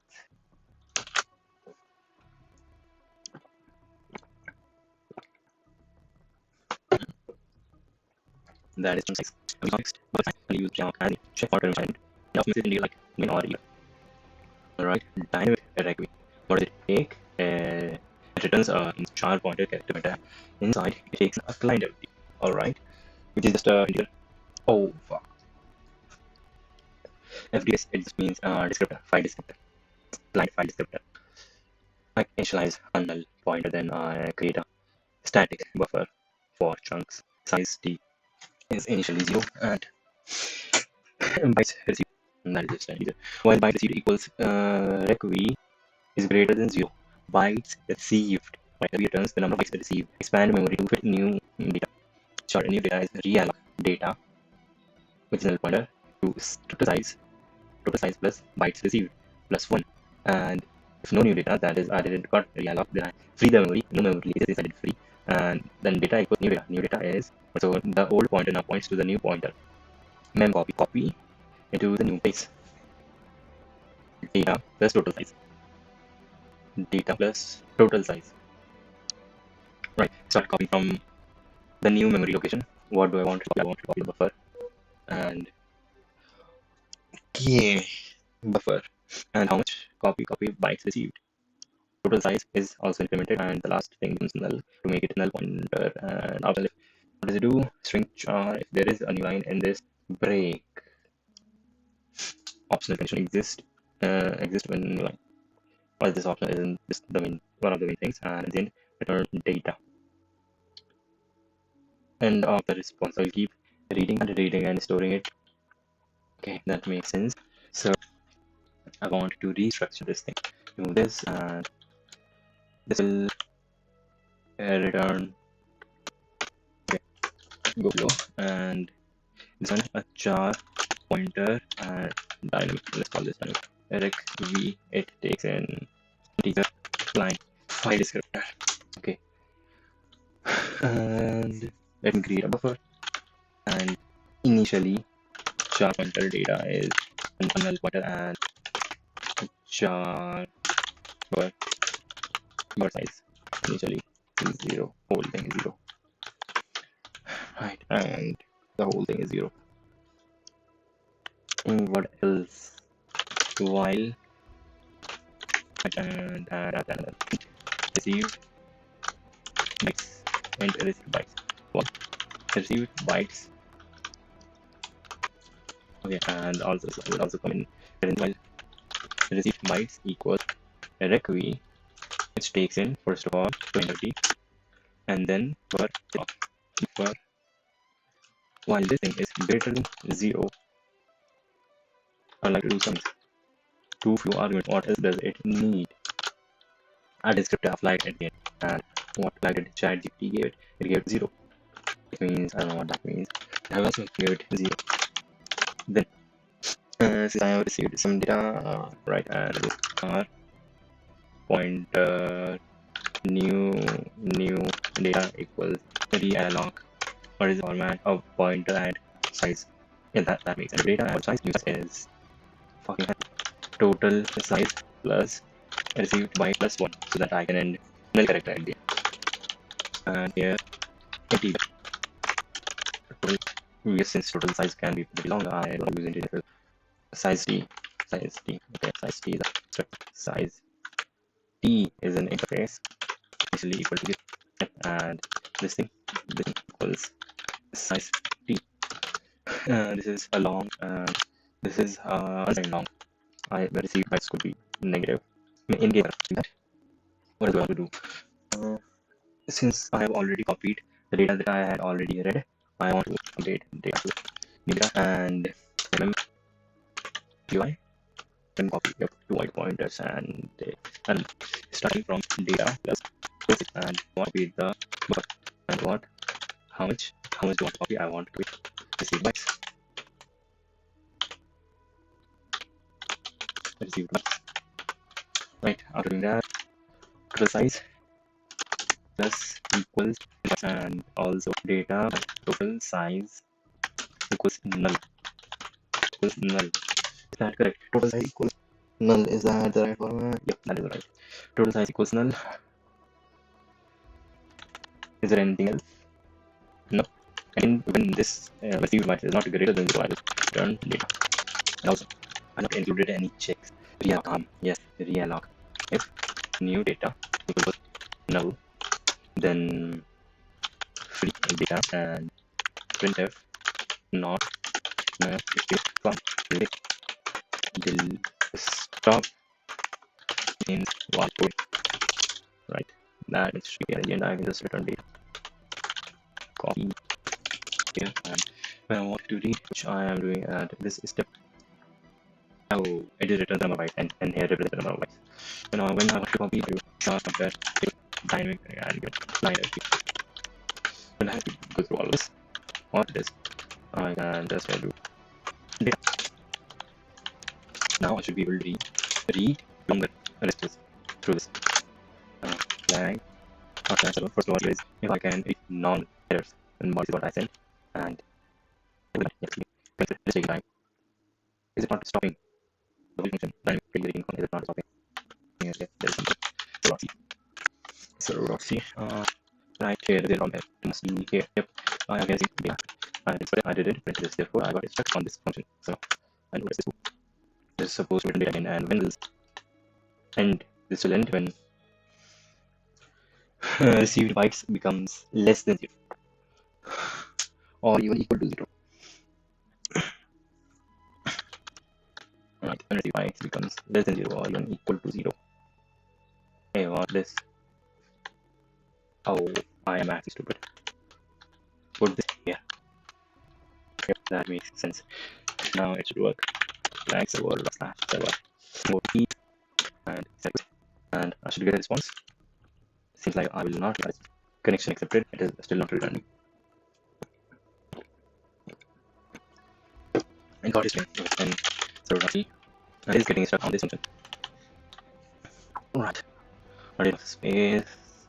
That is concise. Context, but I use Java and check for terms and message in like main or either. Alright, dynamic array. What does it take? It returns a char pointer character meta. Inside, it takes a client entity. Alright, which is just a integer. Oh fuck. FDS, it just means descriptor, file descriptor, client file descriptor. I initialize a null pointer, then I create a static buffer for chunks. Size t is initially 0 and bytes received. That is just an integer. While bytes received equals reqv is greater than 0. Bytes received. Byte returns the number of bytes received. Expand memory to fit new data. Short new data is real data, which is null pointer to total size plus bytes received plus 1. And if no new data, that is I didn't got realloc, then I free the memory. No memory is I did free, and then data equals new data. New data is so the old pointer now points to the new pointer. Mem copy into the new place. Data plus total size. Data plus total size. Right. Start copying from the new memory location. What do I want to copy? I want to copy the buffer and yeah, buffer and how much copy bytes received. Total size is also implemented, and the last thing becomes null to make it null pointer. And after what does it do? String char. If there is a new line in this break, optional condition exist when new line. Well, this option isn't this the main one of the main things, and then return data. And of the response, I'll keep reading and storing it. Okay, that makes sense. So I want to restructure this thing. Remove this, and this will return. Okay, go below, and this one a char pointer and dynamic. Let's call this dynamic. rec v, it takes in integer line file descriptor. Okay, and let me create a buffer. And initially, char pointer data is a null pointer, and char word size initially is 0. Whole thing is 0. Right, and the whole thing is 0. And what else? While and received bytes and received bytes. What received bytes? Okay, and also so will also come in while received bytes equals rec v, which takes in first of all 20, and then for while this thing is greater than 0, I like to do some too few arguments. What else does it need? A descriptor applied at the end, and what like did ChatGPT gave it? It gave it 0. It means I don't know what that means. I also gave it 0. Then since I have received some data, right, and this are pointer new data equals realloc. What is the format of pointer and size? Yeah, that makes sense. Data and size new is fucking total size plus received by plus 1, so that I can end null character at the end. And here integer total. Yes, since total size can be pretty long, I don't use integer. Size t. Okay, size t is a size t is an interface initially equal to this, and this thing equals size t. This is a long, and this is unsigned long. I the received bytes could be negative. In game, what do I want to do? Since I have already copied the data that I had already read, I want to update data and remember UI. Then copy your 2 white pointers and starting from data plus basic, and copy the buffer, and what how much do I want to copy? I want to receive bytes. Receive bytes. Right, after doing that, total size plus equals, and also data total size equals null. Is that correct? Total size equals null. Is that the right format? Yep, that is right. Total size equals null. Is there anything else? No. And when this received byte is not greater than 0, I will return data. And also, I have not included any checks. Realloc. Yes, realloc. If new data equals null, then free data and printf not from the stop means what code, right? That is here, and I will just return data. Copy here, and when I want to read, which I am doing at this step. Oh, it is return the number of bytes, and here represent the number of bytes. So now when I want to copy, I will start compare to dynamic and get line. When I have to go through all this, what it is, I can just do data. Now I should be able to read longer registers through this. Flag. So first of all, is if I can read non-errors, and what is what I send, and let's take time. Is it not stopping? The function dynamic reading is it not stopping? Yes, there is something. So.c. Right here, there on here. It must be here. Yep. I am guessing data. I did it. Print this. Therefore, I got it stuck on this function. So I know this. This is supposed to return data again, and when this end, this will end when received bytes becomes less than 0 or even equal to 0. Right, when received bytes becomes less than 0 or even equal to 0. Hey, what this? Oh, I am actually stupid. Put this here. Yep, that makes sense. Now it should work. Flag server / server more keys and set, and I should get a response. Seems like I will not get connection accepted. It is still not returning. I got it and server.c and it is getting stuck on this function. Right. What is space?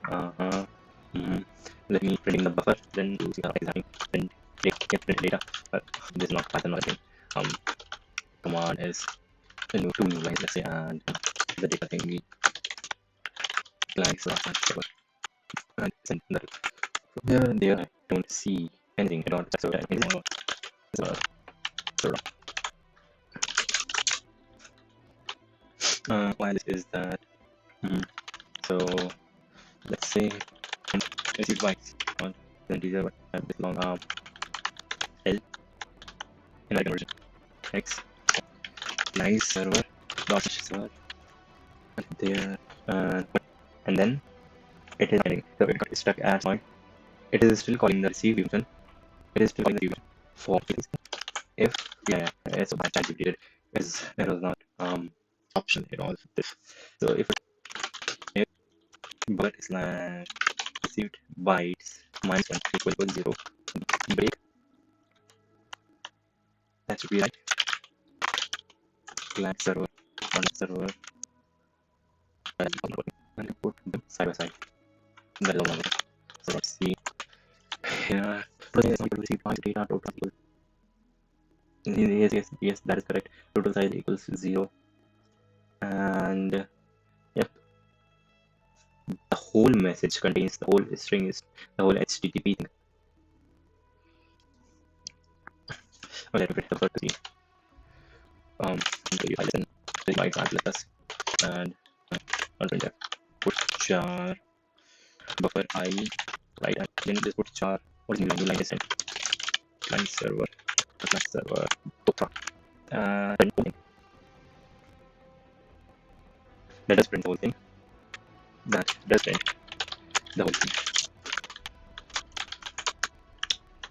Uh-huh. Mm. Let me print in the buffer, then to see how it's happening. Print get print data. This is not Python or anything. Command is two new lines, let's say, and the data thing we like so and send that. There I don't see anything at all. So that is sort of why this is that. So let's say receive bytes on the integer what this long L in my conversion X nice server dot server there and then it is ending. So it got stuck at point. It is still calling the receive function. It is still calling the receive for if so my chat did it was not option at all this. So if but slash received bytes minus 1 equal 0 break, that should be right. Flag server on server and put them side by side. That is all number. So let's see here. Total is equal to receive bytes data total equals yes, that is correct. Total size equals 0 and yep, the whole message contains the whole string is the whole HTTP thing. Okay, let me print the first to see. Until you listen, this might not let us and on printer put char buffer I right and then just put char what is new line is sent client server buffer print the whole thing. Let us print the whole thing. That does print the whole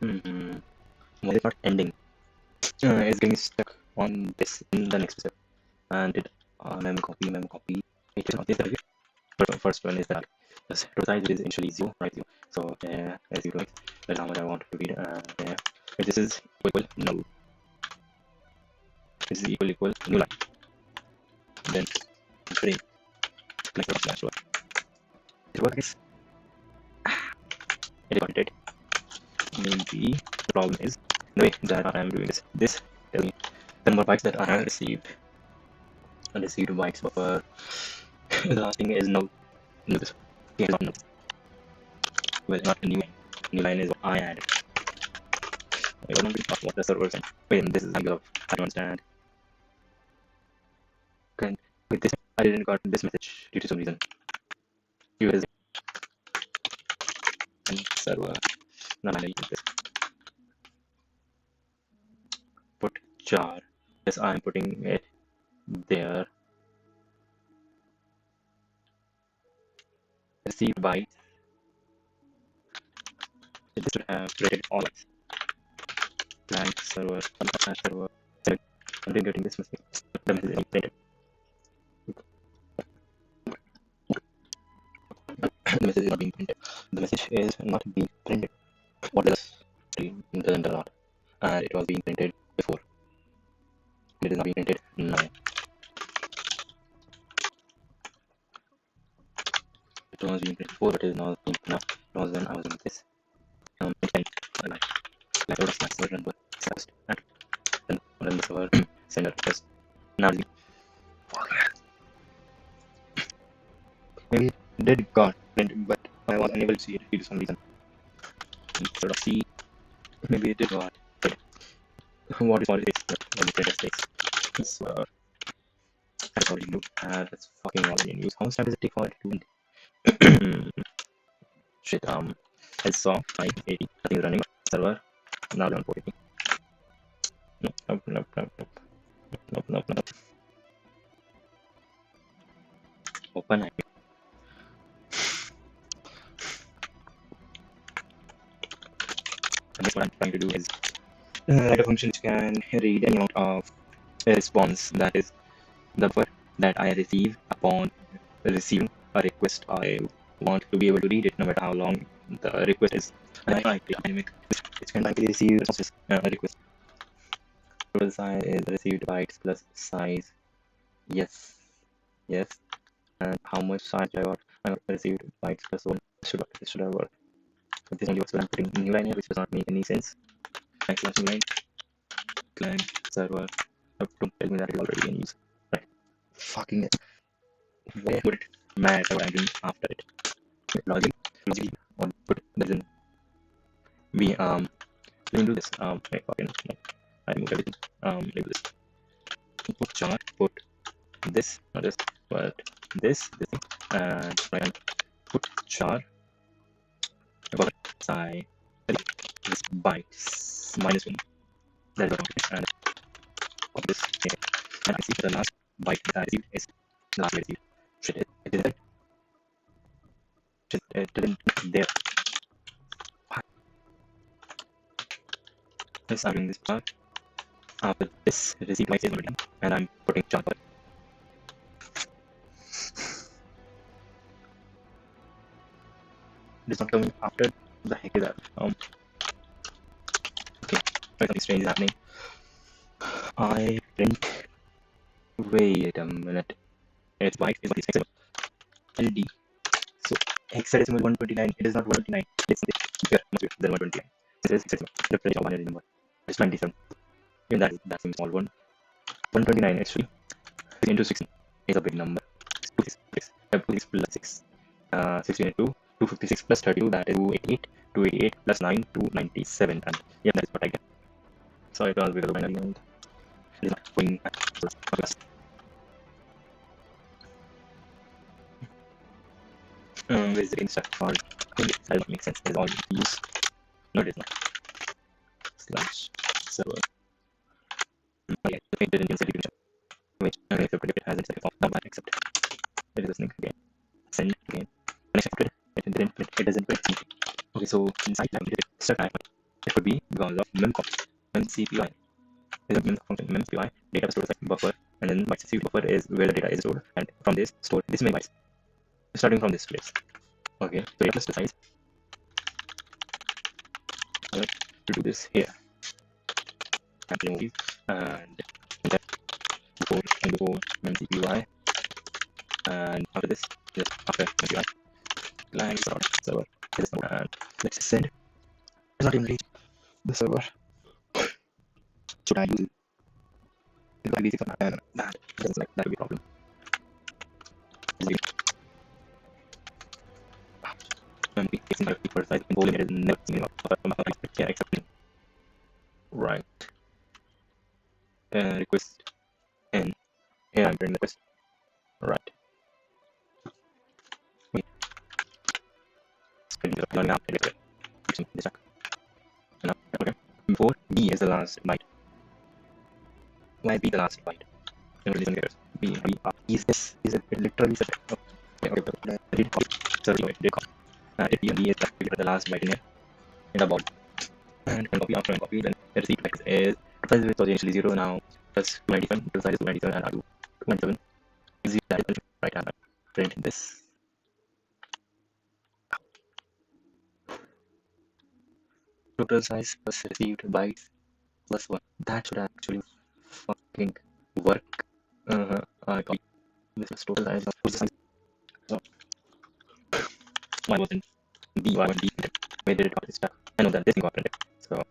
thing. Why is it not ending? It's getting stuck on this in the next step. And it mem copy. It is not this right. But the first one is that the size is initially 0, right? 0. So as you like, that's how much I want to read. If this is equal null, this is equal new line, then break like the slash word. It works. It got it. Maybe the problem is the way that I am doing this. This tells me the number of bytes that I have received. And received bytes buffer. The last thing is null. No, this is not null. Well, not a new line. New line is what I added. I don't know what the server sent. Wait, this is I don't understand. And with this, I didn't got this message due to some reason. Here is server. Now I use this. Put jar. Yes, I'm putting it there. Receive bytes. It should have printed all bytes. Blank server. Server. I'm getting this message. The message is printed. The message is not being printed. The message is not being printed. What does screen doesn't a lot? And it was being printed before. It is not being printed now. It was being printed before, but it is not being now. It was when I was doing this. Like out of my server number first and then run the server sender first. Now maybe it did got printed, but I was unable to see it due to some reason. Instead of see, maybe it did got printed. What is politics? Let me print mistakes. So I already do. That's fucking already in use. How much time does it take for it to shit, I saw 580. I think running server. Now down 480. Nope. Open IP. And what I'm trying to do is write a function which can read any amount of response, that is the word that I receive upon receiving a request. I want to be able to read it no matter how long the request is. And I try to make which can likely receive a request. Total size is received bytes plus size Yes, yes. And how much charge I got received bytes plus one should have worked. But this only works when I'm putting new line here, which does not make any sense. Next slash new line, client server. Don't tell me that it's already in use. Right. Fucking it. Where would it matter what I'm doing after it? Logically, or put doesn't we let me do this. Wait, fucking no. I remove everything. Label this. Put chart, put this, not this, but this thing, and right hand put char above side this bytes minus one. That is what I want, and copy this here. And I see the last byte that I received is last I received. Shit, it didn't. Shit, it didn't there. Yes, I'm doing this part. After this received byte is already done, and I'm putting char. It is not coming after the heck is that. Okay, something strange is happening. I didn't. Wait a minute. It's byte is what is hexadecimal. LD. So hexadecimal 129. It is not 129. It's bigger, much bigger than 129. It is hexadecimal. The place of binary number. It's 27. Even that seems small one. 129 actually. 6 into 16 is a big number. 256 plus 6. 16 into 256 plus 32. That is 288. 288 plus 9. 297. And yeah, that is what I get. So it was because of binary and it is not going plus. Where is the insert for? That does not make sense. It is all use. No, it is not. Slash server. Okay, the page didn't insert it. Which if it has inserted form, now I accept. It is listening again. Send again. When I accepted it, it didn't print. It doesn't print anything. Okay, so inside that set type, it could be because of memcpy. Is a mem function memcpy data stored as buffer, and then bytes received buffer is where the data is stored, and from this store this many bytes. Starting from this place. Okay, so data plus the size. I like to do this here. And remove these and before memcpy, and after this, just after memcpy, client server, and let's send. It's not even reach the server. Should I use it? If I leave it or not? That doesn't like that would be a problem. We fixing my people size in bowling it is never seen yeah, except right. Request and here I'm doing the request. Right. Wait. Learning out this okay. Before B is the last byte. Why B the last byte? Nobody cares. B is this is it literally set up. Okay, read copy. Sorry, wait, did copy. If B and B is the last byte in here in the body. And when copy after when copy, then the receipt packet is size was initially 0 now plus 297, total size is 297 and R2 297 is the right hand print this. Total size plus received bytes plus 1. That should actually fucking work. Copy. This is total size of the size. So why wasn't B? Why wasn't B? Where did it got stuck? I know that this thing got printed. So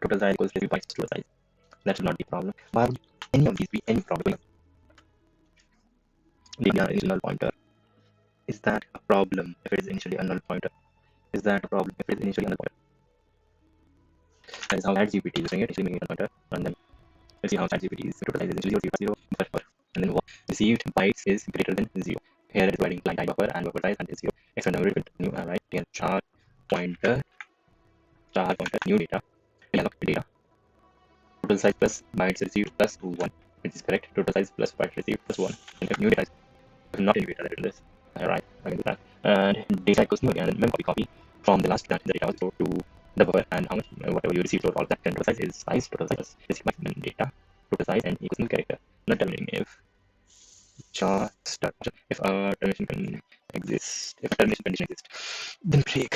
total size equals received bytes to total size. That should not be a problem. Why would any of these be any problem? Data is null pointer. Is that a problem if it is initially a null pointer? Is that a problem if it is initially a null pointer? That is how ChatGPT is doing it. It's making it a pointer, and then let's see how ChatGPT is totalized initially 0, buffer, and then what received bytes is greater than 0. Here it is writing client type buffer and buffer size until 0. External memory continue right here char pointer new data alloc data total size plus bytes received plus 1, which is correct. Total size plus bytes received plus 1 and new data is not in data in this. Alright, I can do that. And data equals new again, and then copy from the last data was stored to the buffer and how much whatever you received all that. Total size is size, total size is maximum data, total size and equals new character. Not determining if char start if a termination can exist, if a termination condition exists, then break.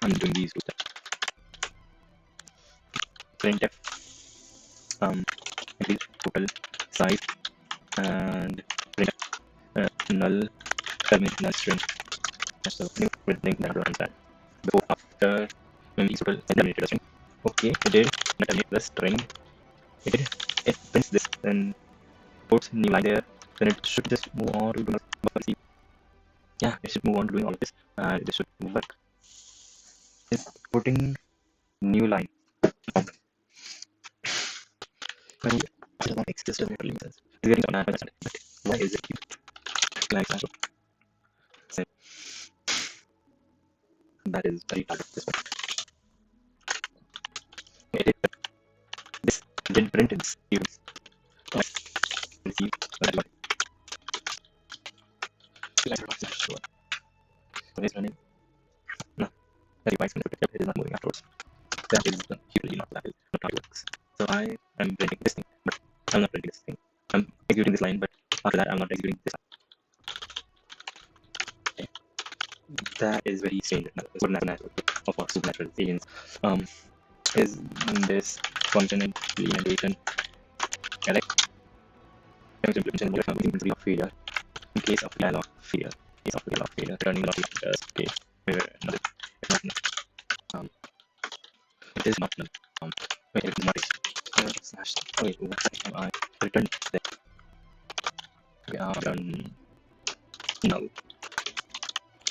I'm doing these two steps. Printf increase total size and print null terminate null string. So new printing that runs that before after memory total terminated the string. Okay, it did terminate the string. It did. It prints this and puts new line there. Then it should just move on to do not buffer receive. Yeah, it should move on to doing all of this and this should work. It's putting new line. And it does not exist as literally sense. It's getting some but why is it cute? Like that. So that is very bad at this point. Okay, this did print in this events. Receive that one. Let's not sure. So it's running. No, that device can put it is not moving afterwards. That is usually not that is not how it works. So I am printing this thing, but I'm not printing this thing. I'm executing this line, but after that I'm not executing this line. Okay. That is very strange. Supernatural of what supernatural aliens. Is this function implementation correct? Implementation principle of failure. In case of dialog failure. In case of dialog failure, turning the logic just okay. Another it's not null. It is not null. Wait, it is not slash wait, what have I returned that we are done null.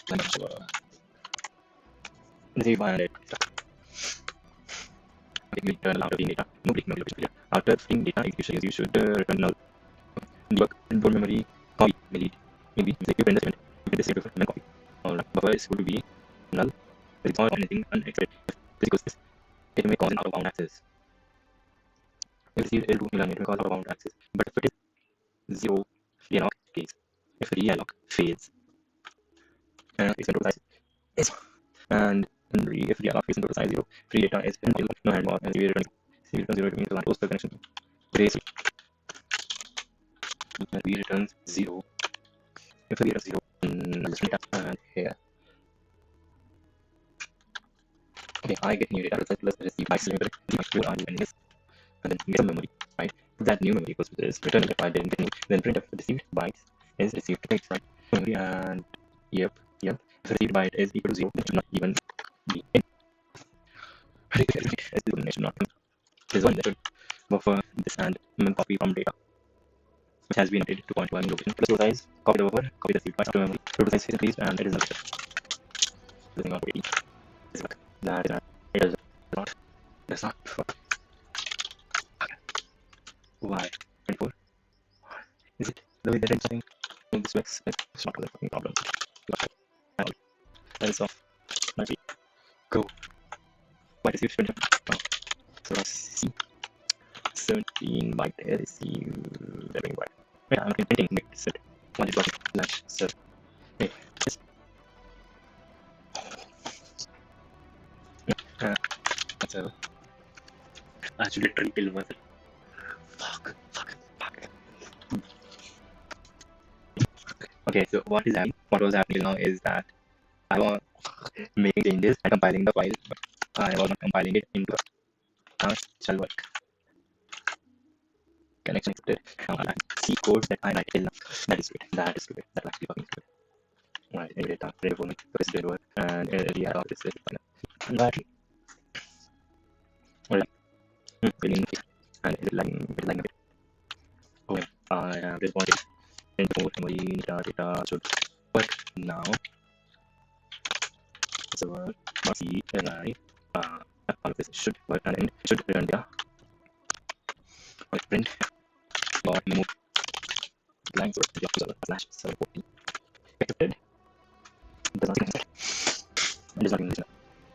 Let me sure. Let's see why it we turn after being data. No break, no failure. After being data execution, you should return null. Debug input memory copy delete. Maybe if you print the event, you can disable and then copy. Alright, buffer is going to be null. There is not anything unexpected. This equals this. It may cause an out of bound access. If received L2 it may cause out of bound access. But if it is 0 free unlock case, if realloc fails, it's going to size is and if realloc fails into size 0, free data is no handball and we return 0 to means the post connection. Trace we returns 0. If we return 0, and here. Okay, I get new data plus receive by cylinder, and then get some memory, right? That new memory equals to this. Return if I didn't get new, then print if received bytes is received bytes, right? Memory and yep. If received byte is equal to 0, it should not even be in. It should not be. This one method buffer this and copy from data, which has been updated to point to location. Plus total size, copy the buffer, copy the received bytes to memory. Total size is increased and it is not. This is not really. That is not. It does not. Does not. Why? 24? Is it the way that I'm saying? This works. It's not a fucking problem. Else off. Might be. Go. Why does you spend? Oh. So let's see. 17 byte receive. Everything byte. Yeah, I'm printing. Make set. One is flash set. Hey, this. That's a. I should literally kill myself. Fuck. Okay, so what is happening? What was happening now is that I was making changes and compiling the file, but I was not compiling it into a shall work. Connection accepted. Now I see codes that I write till now. That is stupid. That is stupid. That's actually fucking stupid. Right, anyway, data ready for me. First did work and yeah, all this is final. Battery. Alright. And it is lagging a bit. Okay, I have responded. Into memory data should work now. So see right. All of this should work and it should return data. Print dot memo blank source job server slash server 40 accepted. It does not accept. It does not even listen.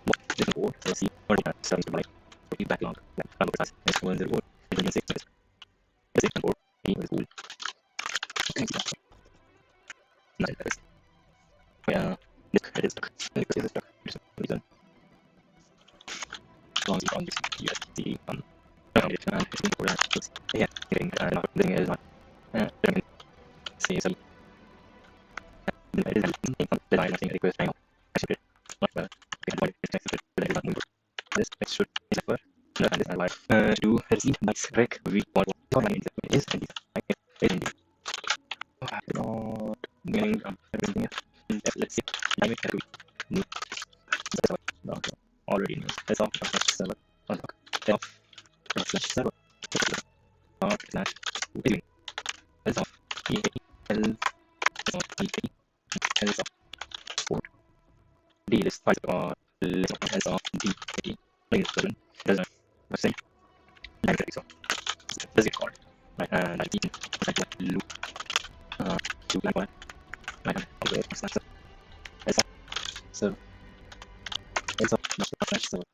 What is the code? So see what data serving to byte 40 backlog backlog size S10 it will say the same code is cool. Okay, not that is. Yeah, it is stuck. It is stuck. It is reason. Long as on this USD and it's been for yeah, getting not doing it is not say some it is the line of request time accepted not it's accepted but it is not moving this it should is for and this is why to receive nice rec we want is and is not getting everything. Let's see. Name it new. Okay. Already new. That's off server. Unlock. Off. Slash server. Slash billing. That's off. EL. That's off. Port. D list 5 or list of as of D. Link 7. Doesn't. Same. Library. So does it called. Right. And like loop. Loop like what? Like okay. Slash server. That's off. Server. That's off. Slash server.